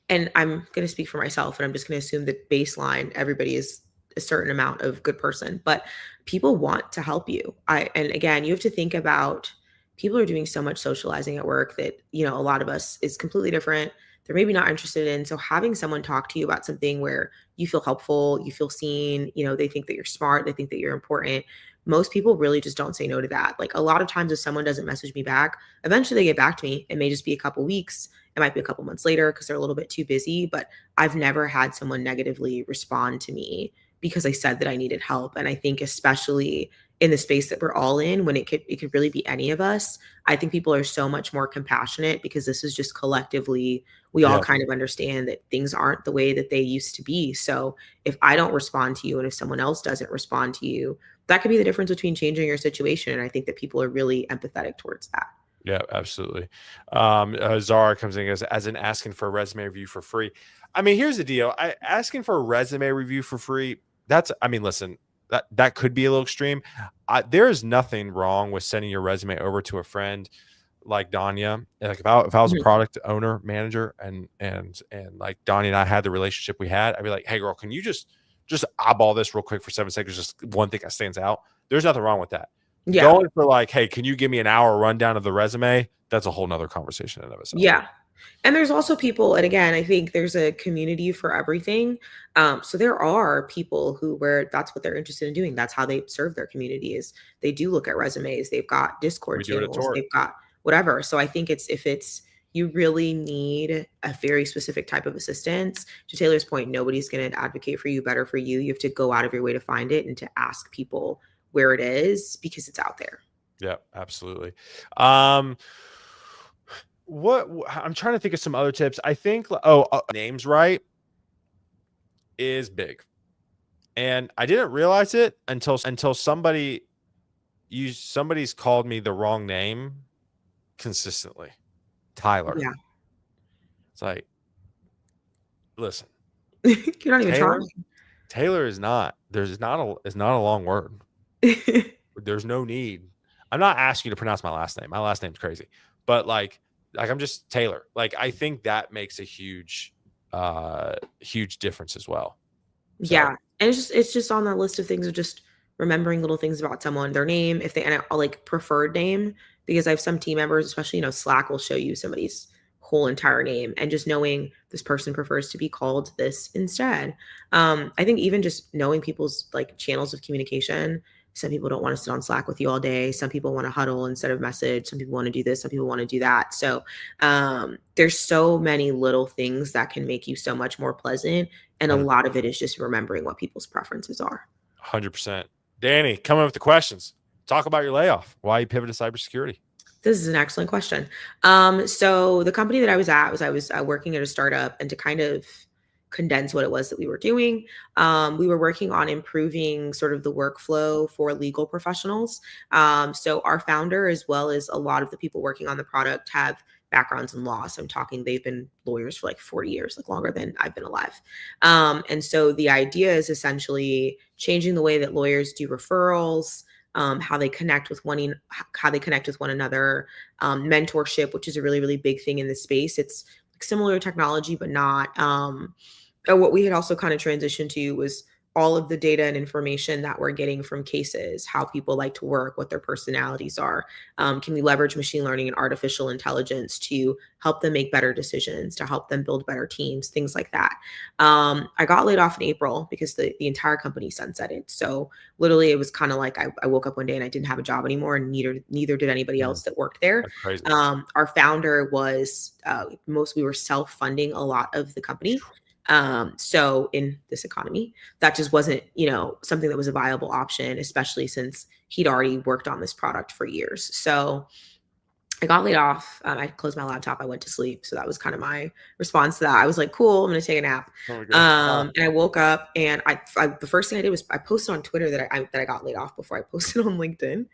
and I'm going to speak for myself, and I'm just going to assume that baseline, everybody is a certain amount of good person, but people want to help you. And again, you have to think about people are doing so much socializing at work that, a lot of us is completely different. They're maybe not interested in. So having someone talk to you about something where you feel helpful, you feel seen, they think that you're smart, they think that you're important, most people really just don't say no to that. Like a lot of times if someone doesn't message me back, eventually they get back to me. It may just be a couple weeks. It might be a couple months later because they're a little bit too busy, but I've never had someone negatively respond to me because I said that I needed help. And I think especially in the space that we're all in, when it could really be any of us, I think people are so much more compassionate because this is just collectively, we all Yeah. kind of understand that things aren't the way that they used to be. So if I don't respond to you and if someone else doesn't respond to you, that could be the difference between changing your situation. And I think that people are really empathetic towards that. Yeah, absolutely. Zara comes in as an asking for a resume review for free. I mean, here's the deal. Asking for a resume review for free, listen, that could be a little extreme. There is nothing wrong with sending your resume over to a friend like Dania. Like if I was a Mhm. product owner, manager, and like Dania and I had the relationship we had, I'd be like, hey girl, can you just eyeball this real quick for 7 seconds? Just one thing that stands out. There's nothing wrong with that. Yeah. Going for like, hey, can you give me an hour rundown of the resume? That's a whole nother conversation in and of itself. Yeah. And there's also people, and again, I think there's a community for everything. So there are people who where that's what they're interested in doing. That's how they serve their community is they do look at resumes. They've got We Discord do it at channels. Torque. They've got whatever. So I think it's if it's you really need a very specific type of assistance. To Taylor's point, nobody's going to advocate for you better for you. You have to go out of your way to find it and to ask people where it is because it's out there. Yeah, absolutely. Um, what I'm trying to think of some other tips. I think names right is big, and I didn't realize it until somebody's called me the wrong name consistently. Tyler. Yeah. It's like, listen, You're not even Taylor. trying. Taylor is not. There's not a. It's not a long word. There's no need. I'm not asking you to pronounce my last name. My last name's crazy, but like I'm just Taylor. Like I think that makes a huge difference as well. So Yeah, and it's just on the list of things of just remembering little things about someone, their name, if they and I like preferred name, because I have some team members, especially, Slack will show you somebody's whole entire name and just knowing this person prefers to be called this instead. I think even just knowing people's like channels of communication. Some people don't want to sit on Slack with you all day. Some people want to huddle instead of message. Some people want to do this. Some people want to do that. So there's so many little things that can make you so much more pleasant and a 100%. lot of it is just remembering what people's preferences are. 100%. Danny, come up with the questions. Talk about your layoff. Why you pivoted to cybersecurity? This is an excellent question. So the company that I was at I was working at a startup, and to kind of condense what it was that we were doing, we were working on improving sort of the workflow for legal professionals. So our founder, as well as a lot of the people working on the product, have backgrounds in law. So I'm talking they've been lawyers for like 40 years, like longer than I've been alive. And so the idea is essentially changing the way that lawyers do referrals, how they connect with one another, mentorship, which is a really, really big thing in this space. It's like similar technology, but not. But what we had also kind of transitioned to was all of the data and information that we're getting from cases, how people like to work, what their personalities are. Can we leverage machine learning and artificial intelligence to help them make better decisions, to help them build better teams, things like that. I got laid off in April because the entire company sunsetted. So literally it was kind of like I woke up one day and I didn't have a job anymore, and neither did anybody else that worked there. That's crazy. Our founder was we were self-funding a lot of the company. So in this economy, that just wasn't, something that was a viable option, especially since he'd already worked on this product for years. So I got laid off. I closed my laptop. I went to sleep. So that was kind of my response to that. I was like, cool, I'm going to take a nap. Oh my God. And I woke up and the first thing I did was I posted on Twitter that I got laid off before I posted on LinkedIn.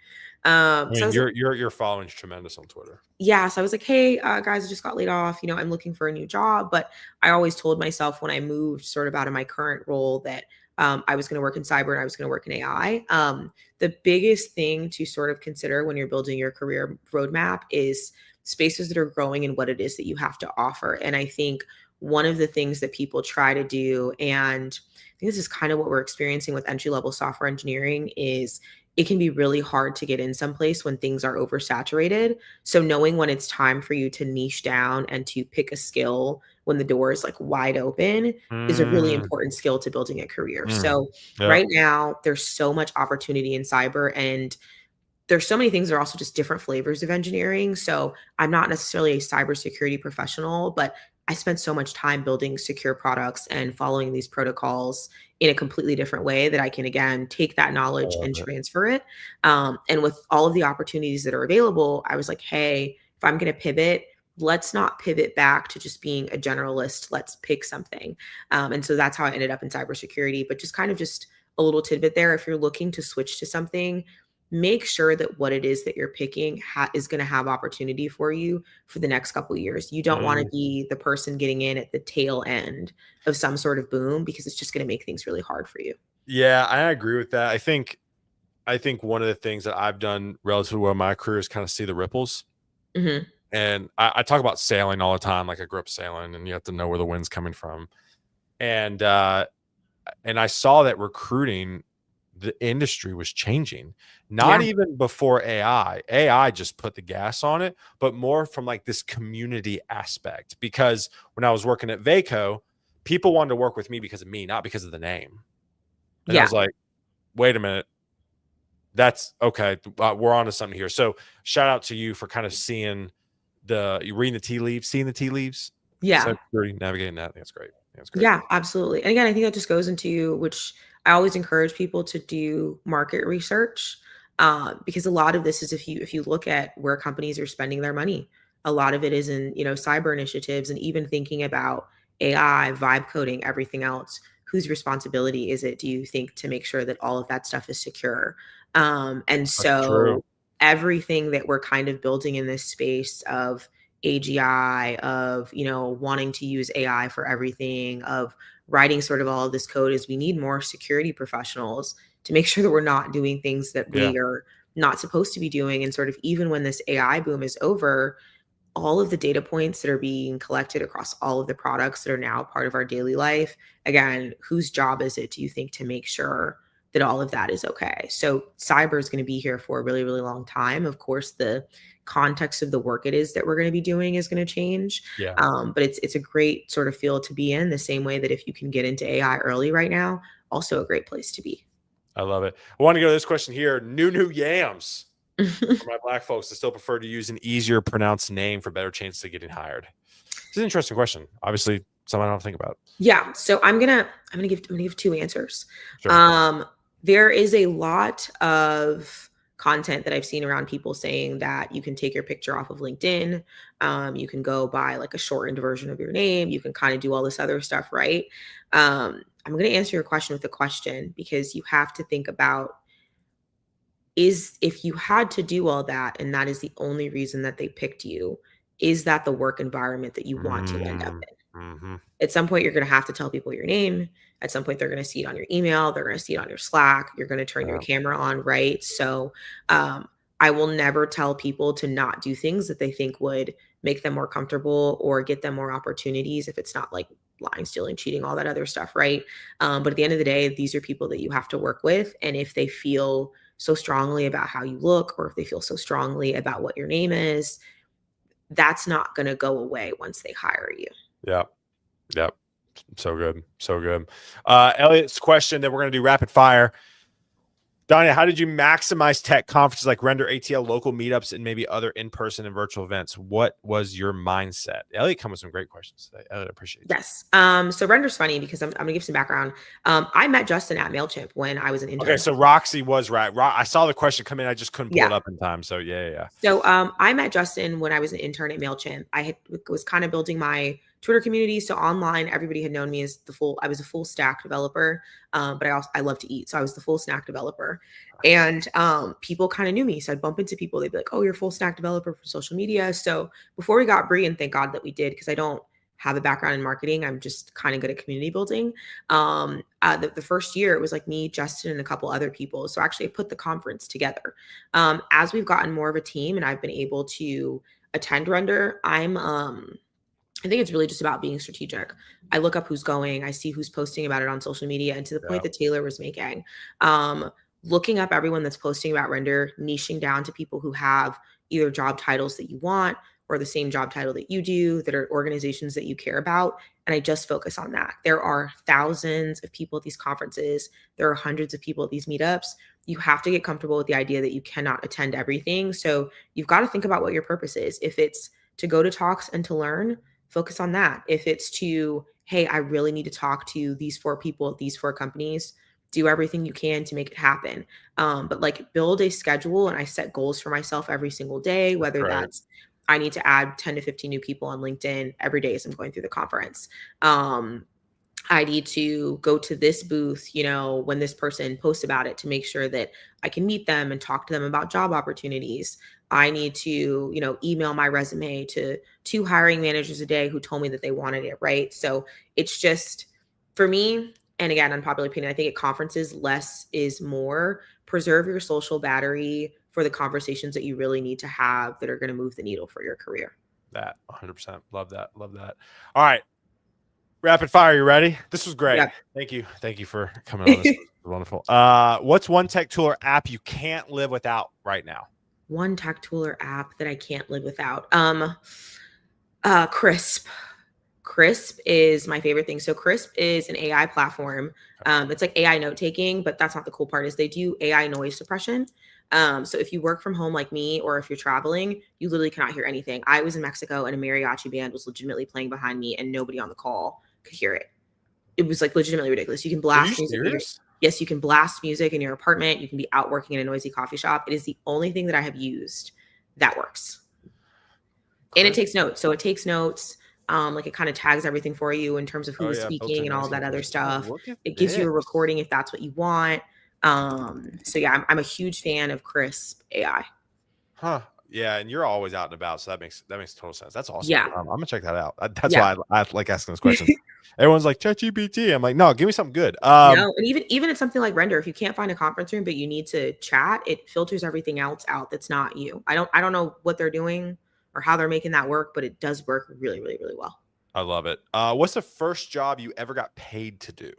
I mean, So I was your following's tremendous on Twitter. yeah, so I was like, hey, guys, I just got laid off. I'm looking for a new job. But I always told myself when I moved sort of out of my current role that I was going to work in cyber and I was going to work in AI. The biggest thing to sort of consider when you're building your career roadmap is spaces that are growing and what it is that you have to offer. And I think one of the things that people try to do, and I think this is kind of what we're experiencing with entry level software engineering, is it can be really hard to get in someplace when things are oversaturated. So knowing when it's time for you to niche down and to pick a skill when the door is like wide open is a really Mm, important skill to building a career. mm. So Yeah. right now there's so much opportunity in cyber, and there's so many things that are also just different flavors of engineering. So I'm not necessarily a cybersecurity professional, but I spent so much time building secure products and following these protocols in a completely different way that I can again take that I knowledge love and it. transfer it. And with all of the opportunities that are available, I was like, hey, if I'm going to pivot, let's not pivot back to just being a generalist. Let's pick something. And so that's how I ended up in cybersecurity. But just a little tidbit there. If you're looking to switch to something, make sure that what it is that you're picking is going to have opportunity for you for the next couple of years. You don't want to Mm. be the person getting in at the tail end of some sort of boom, because it's just going to make things really hard for you. Yeah, I agree with that. I think one of the things that I've done relatively well in my career is kind of see the ripples. Hmm. And I talk about sailing all the time. Like I grew up sailing, and you have to know where the wind's coming from. And I saw that recruiting, the industry was changing. Not Yeah. even before AI. AI just put the gas on it, but more from like this community aspect. Because when I was working at Vaco, people wanted to work with me because of me, not because of the name. And I Yeah. was like, wait a minute. That's okay. We're on to something here. So shout out to you for kind of you reading the tea leaves, seeing the tea leaves, Yeah. cybersecurity, navigating that. I think that's great. That's great. Yeah, absolutely. And again, I think that just goes into which I always encourage people to do market research, because a lot of this is if you look at where companies are spending their money, a lot of it is in cyber initiatives, and even thinking about AI, vibe coding, everything else. Whose responsibility is it, do you think, to make sure that all of that stuff is secure? And That's true. so everything that we're kind of building in this space of AGI, of wanting to use AI for everything, of writing sort of all of this code, is we need more security professionals to make sure that we're not doing things that Yeah. we are not supposed to be doing. And sort of even when this AI boom is over, all of the data points that are being collected across all of the products that are now part of our daily life, again, whose job is it, do you think, to make sure that all of that is okay? So cyber is going to be here for a really, really long time. Of course, the context of the work it is that we're going to be doing is going to change. Yeah. But it's a great sort of field to be in, the same way that if you can get into AI early right now, also a great place to be. I love it. I want to go to this question here. New yams. For my black folks that still prefer to use an easier pronounced name for better chances of getting hired. It's an interesting question. Obviously, something I don't think about. Yeah, so I'm gonna give two answers. Sure. Um, there is a lot of content that I've seen around people saying that you can take your picture off of LinkedIn. You can go buy like a shortened version of your name. You can kind of do all this other stuff, right? I'm going to answer your question with a question, because you have to think about, is if you had to do all that and that is the only reason that they picked you, is that the work environment that you want to end up Mm, in? hmm. At some point, you're going to have to tell people your name. At some point, they're going to see it on your email. They're going to see it on your Slack. You're going to turn your Yeah. camera on, right? So, I will never tell people to not do things that they think would make them more comfortable or get them more opportunities, if it's not like lying, stealing, cheating, all that other stuff, right? But at the end of the day, these are people that you have to work with. And if they feel so strongly about how you look, or if they feel so strongly about what your name is, that's not going to go away once they hire you. Yeah. Yep. So good. So good. Elliot's question that we're going to do rapid fire. Dania, how did you maximize tech conferences like Render, ATL, local meetups, and maybe other in-person and virtual events? What was your mindset? Elliot come with some great questions today. Elliot, I appreciate you. Yes. So Render's funny because I'm gonna give some background. I met Justin at MailChimp when I was an Okay, intern. so Roxy was right. I saw the question come in. I just couldn't pull it Yeah. up in time. So yeah. So I met Justin when I was an intern at MailChimp. Was kind of building my Twitter community. So online, everybody had known me as I was a full stack developer. But I love to eat. So I was the full stack developer. And people kind of knew me. So I'd bump into people. They'd be like, oh, you're a full stack developer for social media. So before we got Bree, and thank God that we did, because I don't have a background in marketing. I'm just kind of good at community building. The first year, it was like me, Justin, and a couple other people. So actually I put the conference together. As we've gotten more of a team and I've been able to attend Render, I think it's really just about being strategic. I look up who's going, I see who's posting about it on social media. And to the Yeah. point that Taylor was making, looking up everyone that's posting about Render, niching down to people who have either job titles that you want, or the same job title that you do, that are organizations that you care about. And I just focus on that. There are thousands of people at these conferences, there are hundreds of people at these meetups. You have to get comfortable with the idea that you cannot attend everything. So you've got to think about what your purpose is. If it's to go to talks and to learn, focus on that. If it's to, hey, I really need to talk to these 4 people at these 4 companies, do everything you can to make it happen. But like build a schedule, and I set goals for myself every single day, whether Right. that's I need to add 10 to 15 new people on LinkedIn every day as I'm going through the conference. Um, I need to go to this booth, when this person posts about it, to make sure that I can meet them and talk to them about job opportunities. I need to, email my resume to 2 hiring managers a day who told me that they wanted it, right? So it's just, for me, and again, unpopular opinion, I think at conferences, less is more. Preserve your social battery for the conversations that you really need to have that are going to move the needle for your career. That 100%. Love that. Love that. All right. Rapid fire. You ready? This was great. Yeah. Thank you. Thank you for coming on. This was wonderful. What's one tech tool or app you can't live without right now? One tech tool or app that I can't live without. Crisp. Crisp is my favorite thing. So Crisp is an AI platform. It's like AI note taking, but that's not the cool part. Is they do AI noise suppression. So if you work from home like me, or if you're traveling, you literally cannot hear anything. I was in Mexico and a mariachi band was legitimately playing behind me, and nobody on the call could hear it. It was like legitimately ridiculous. You can Are you blast music. serious? Yes, you can blast music in your apartment. You can be out working in a noisy coffee shop. It is the only thing that I have used that works. And it takes notes. So it takes notes. Like it kind of tags everything for you in terms of who is speaking and all of that other stuff. Look at It gives you a this. recording if that's what you want. So yeah, I'm a huge fan of Crisp AI. Huh. Yeah, and you're always out and about, so that makes total sense. That's awesome. Yeah. I'm gonna check that out. That's Yeah. why I like asking those questions. Everyone's like ChatGPT. I'm like, no, give me something good. No, and even it's something like Render, if you can't find a conference room but you need to chat, it filters everything else out that's not you. I don't know what they're doing or how they're making that work, but it does work really, really, really well. I love it. What's the first job you ever got paid to do?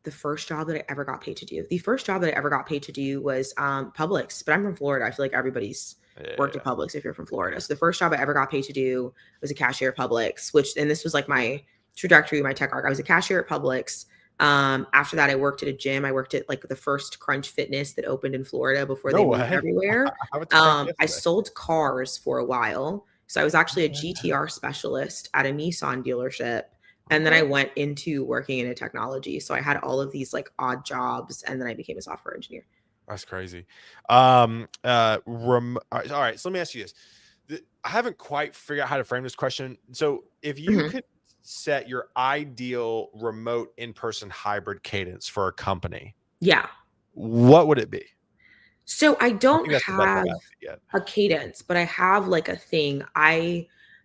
The first job that I ever got paid to do. The first job that I ever got paid to do was Publix, but I'm from Florida. I feel like everybody's worked at Publix if you're from Florida. So the first job I ever got paid to do was a cashier at Publix, and this was like my trajectory, my tech arc. I was a cashier at Publix. After that, I worked at a gym. I worked at like the first Crunch Fitness that opened in Florida before they moved everywhere. I sold cars for a while. So I was actually a GTR specialist at a Nissan dealership. And then I went into working in a technology. So I had all of these like odd jobs, and then I became a software engineer. That's crazy. All right. So let me ask you this. I haven't quite figured out how to frame this question. So if you could set your ideal remote in-person hybrid cadence for a company, yeah, what would it be? So I don't that's the best I've have asked it yet. a cadence, but I have like a thing.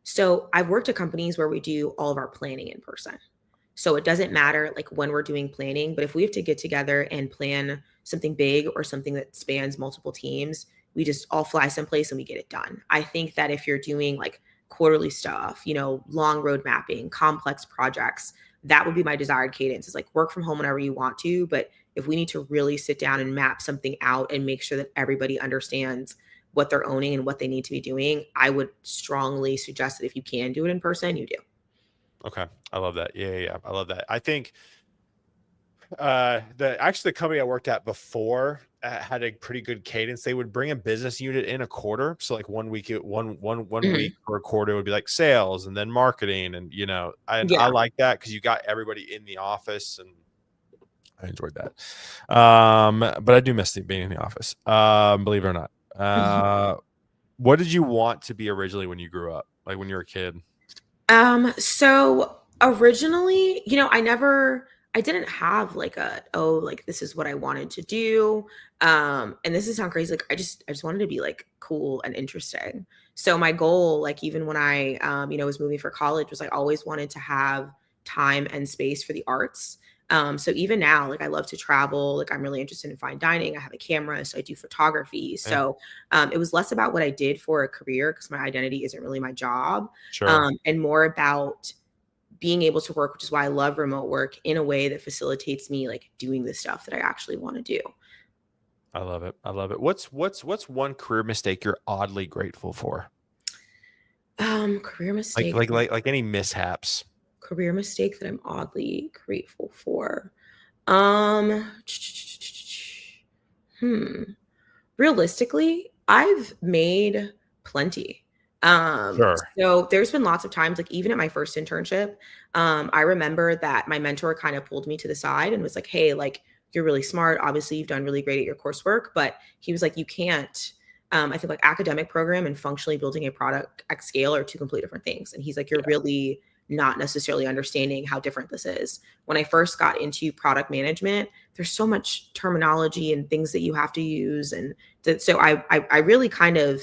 So I've worked at companies where we do all of our planning in person. So it doesn't matter like when we're doing planning, but if we have to get together and plan something big or something that spans multiple teams, we just all fly someplace and we get it done. I think that if you're doing like quarterly stuff, long road mapping, complex projects, that would be my desired cadence, is like work from home whenever you want to. But if we need to really sit down and map something out and make sure that everybody understands what they're owning and what they need to be doing, I would strongly suggest that if you can do it in person, you do. Okay. I love that. Yeah. I love that. I think the company I worked at before had a pretty good cadence. They would bring a business unit in a quarter. So like 1 week, one week for a quarter would be like sales and then marketing. And, I like that because you got everybody in the office, and I enjoyed that. But I do miss being in the office. Believe it or not. What did you want to be originally when you grew up? Like when you were a kid? So originally, I didn't have like this is what I wanted to do. And this is sound crazy. Like I just wanted to be like cool and interesting. So my goal, like even when I, was moving for college, was I always wanted to have time and space for the arts. So even now, like I love to travel, like I'm really interested in fine dining. I have a camera, so I do photography. Yeah. So it was less about what I did for a career, because my identity isn't really my job. Sure. And more about being able to work, which is why I love remote work, in a way that facilitates me like doing the stuff that I actually want to do. I love it. What's one career mistake you're oddly grateful for? Career Like mistake. like like like any mishaps? Career mistake that I'm oddly grateful for. Um, hmm. Realistically, I've made plenty. Sure. So there's been lots of times, like even at my first internship, I remember that my mentor kind of pulled me to the side and was like, "Hey, like you're really smart. Obviously, you've done really great at your coursework, but he was like, you can't." I think like academic program and functionally building a product at scale are two completely different things. And he's like, "You're Yeah. really not necessarily understanding how different this is." When I first got into product management, there's so much terminology and things that you have to use, and so I really kind of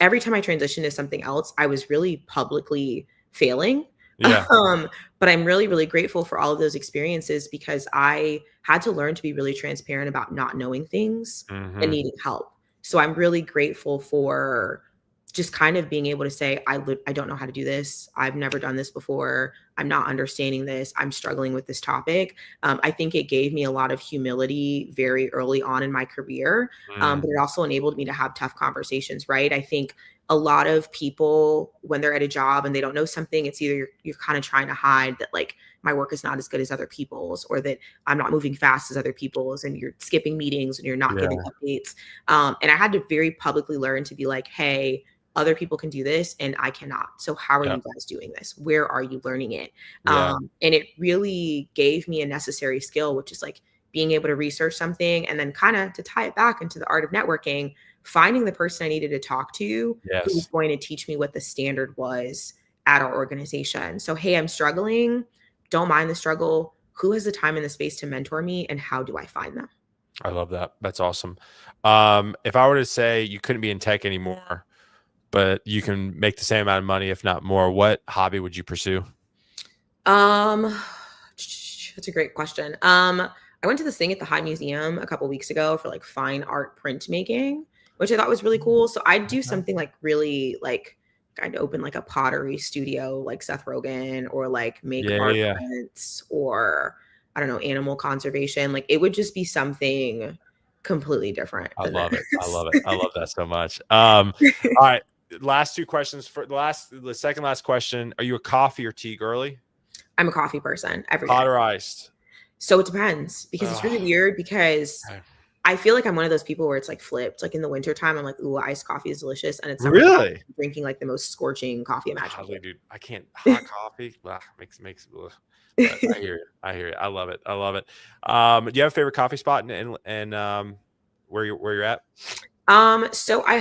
every time I transitioned to something else, I was really publicly failing. Yeah. Um, but I'm really, really grateful for all of those experiences because I had to learn to be really transparent about not knowing things and Mhm. needing help. So I'm really grateful for just kind of being able to say, I don't know how to do this. I've never done this before. I'm not understanding this. I'm struggling with this topic. I think it gave me a lot of humility very early on in my career, Mm. but it also enabled me to have tough conversations, right? I think a lot of people, when they're at a job and they don't know something, it's either you're kind of trying to hide that, like, my work is not as good as other people's, or that I'm not moving fast as other people's, and you're skipping meetings and you're not giving Yeah. updates. And I had to very publicly learn to be like, hey, other people can do this and I cannot. So how are Yeah. you guys doing this? Where are you learning it? Yeah. And it really gave me a necessary skill, which is like being able to research something and then kind of to tie it back into the art of networking, finding the person I needed to talk to who was Yes. going to teach me what the standard was at our organization. So, hey, I'm struggling. Don't mind the struggle. Who has the time and the space to mentor me, and how do I find them? I love that. That's awesome. If I were to say you couldn't be in tech anymore, but you can make the same amount of money, if not more, what hobby would you pursue? Um, that's a great question. I went to this thing at the High Museum a couple weeks ago for like fine art printmaking, which I thought was really cool. So I'd do Okay. something like really like I'd open like a pottery studio like Seth Rogen, or like make Yeah, yeah, art yeah. prints, or I don't know, animal conservation. Like it would just be something completely different I than love it. I this. love it. I love that so much. All right. Last two questions for the second last question. Are you a coffee or tea girly? I'm a coffee person every Hot day. or iced? So it depends because it's really Oh, weird because okay. I feel like I'm one of those people where it's like flipped. Like in the wintertime, I'm like, ooh, iced coffee is delicious. And in summertime, Really? I'm drinking like the most scorching coffee Golly, imaginable. dude, I can't hot coffee. Ugh, makes. Ugh. But I hear you. I hear you. I love it. I love it. Do you have a favorite coffee spot and where you're at? So I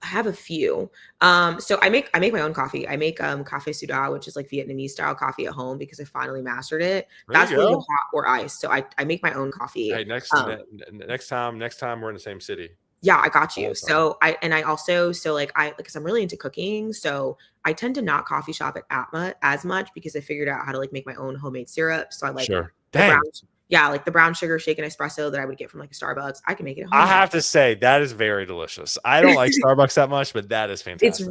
have a few. So I make my own coffee. I make cafe suda, which is like Vietnamese style coffee at home because I finally mastered it. There That's you really good go. hot or ice. So I make my own coffee. Hey, Um, next time we're in the same city. Yeah, I got you. Awesome. So I also so like I because I'm really into cooking, so I tend to not coffee shop at Atma as much because I figured out how to like make my own homemade syrup. So I like Sure. the brown, Dang. yeah, like the brown sugar shaken espresso that I would get from like a Starbucks. I can make it at I home. have to say that is very delicious. I don't like Starbucks that much, but that is fantastic.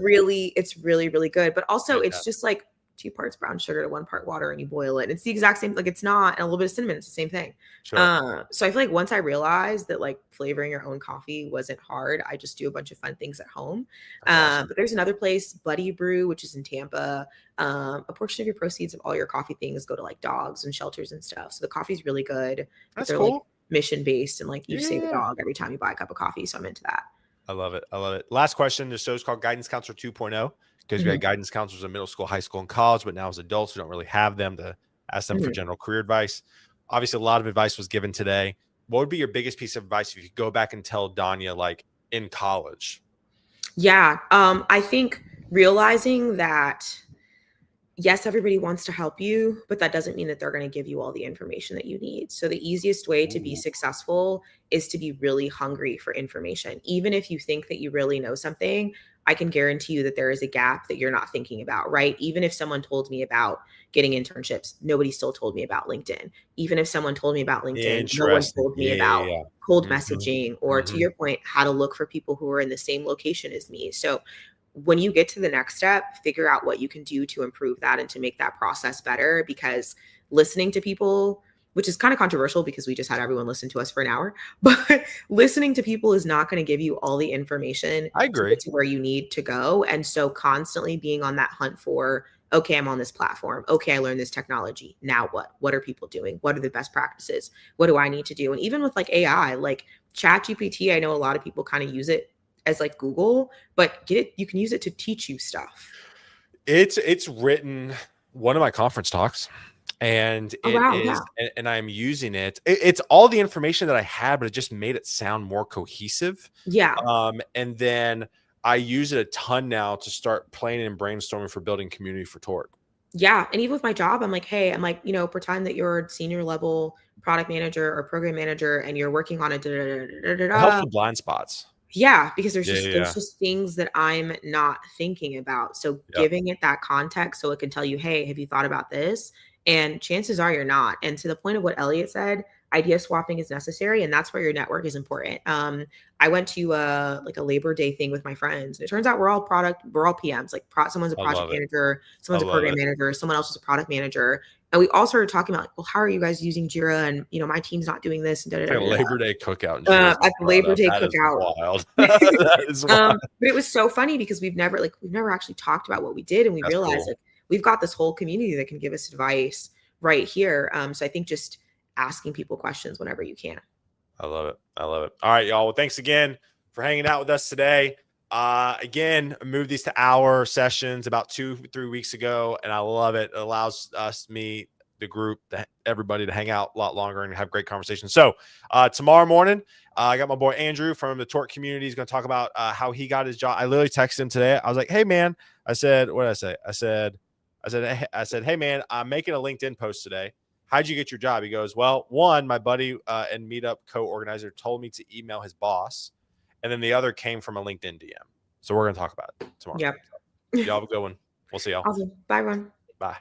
It's really, really good. But also it's Fantastic. just like 2 parts brown sugar to 1 part water and you boil it. It's the exact same, like it's not, and a little bit of cinnamon, it's the same thing. Sure. So I feel like once I realized that like flavoring your own coffee wasn't hard, I just do a bunch of fun things at home. That's awesome. But there's another place, Buddy Brew, which is in Tampa. A portion of your proceeds of all your coffee things go to like dogs and shelters and stuff. So the coffee's really good, but That's they're like cool. mission based and like you save a Yeah. dog every time you buy a cup of coffee. So I'm into that. I love it. I love it. Last question. The show's called Guidance Counselor 2.0 because we had Mhm, guidance counselors in middle school, high school, and college, but now as adults, we don't really have them to ask them for mhm. general career advice. Obviously, a lot of advice was given today. What would be your biggest piece of advice if you could go back and tell Dania, like in college? Yeah, I think realizing that yes, everybody wants to help you, but that doesn't mean that they're going to give you all the information that you need. So, the easiest way to be Ooh. successful is to be really hungry for information. Even if you think that you really know something, I can guarantee you that there is a gap that you're not thinking about, right? Even if someone told me about getting internships, nobody still told me about LinkedIn. Even if someone told me about LinkedIn, no one Interesting. told me Yeah, yeah, about yeah. cold Mhm, messaging, or to mhm. your point, how to look for people who are in the same location as me. So, when you get to the next step, figure out what you can do to improve that and to make that process better, because listening to people which is kind of controversial because we just had everyone listen to us for an hour. But listening to people is not going to give you all the information I to agree. get to where you need to go. And so constantly being on that hunt for, okay, I'm on this platform. Okay, I learned this technology. Now what? What are people doing? What are the best practices? What do I need to do? And even with like AI, like ChatGPT, I know a lot of people kind of use it as like Google, but get it, you can use it to teach you stuff. It's written one of my conference talks, and Oh it wow, is, yeah. and I'm using it. It's all the information that I had, but it just made it sound more cohesive. Yeah. And then I use it a ton now to start planning and brainstorming for building community for Torque. Yeah, and even with my job, I'm like, "Hey," I'm like, pretend that you're a senior level product manager or program manager and you're working on a da da da da da It helps da. with blind spots. Yeah, because there's Yeah, just yeah, there's yeah. just things that I'm not thinking about. So Yep. giving it that context so it can tell you, "Hey, have you thought about this?" And chances are you're not. And to the point of what Elliot said, idea swapping is necessary, and that's where your network is important. I went to like a Labor Day thing with my friends. And it turns out we're all PMs. Like someone's a I project love it. manager, I someone's a love program it. manager, someone else is a product manager. And we all started talking about like, well, how are you guys using Jira? And my team's not doing this and da da It's da like a da. Labor Day cookout, and Jira's At the brought Labor up. Day That is cookout. wild. That is wild. But it was so funny because we've never actually talked about what we did, and we That's realized cool. like we've got this whole community that can give us advice right here. So I think just asking people questions whenever you can. I love it. I love it. All right, y'all. Well, thanks again for hanging out with us today. Again, I moved these to hour sessions about 2-3 weeks ago, and I love it. It allows us, me, the group, everybody to hang out a lot longer and have great conversations. So tomorrow morning, I got my boy Andrew from the Torque community. He's going to talk about how he got his job. I literally texted him today. I was like, "Hey, man," I said, "What did I say?" I said, "Hey, man, I'm making a LinkedIn post today. How'd you get your job?" He goes, "Well, one, my buddy and meetup co-organizer told me to email his boss, and then the other came from a LinkedIn DM. So we're going to talk about it tomorrow. Yep. Y'all have a good one. We'll see y'all. Awesome. Bye, everyone. Bye."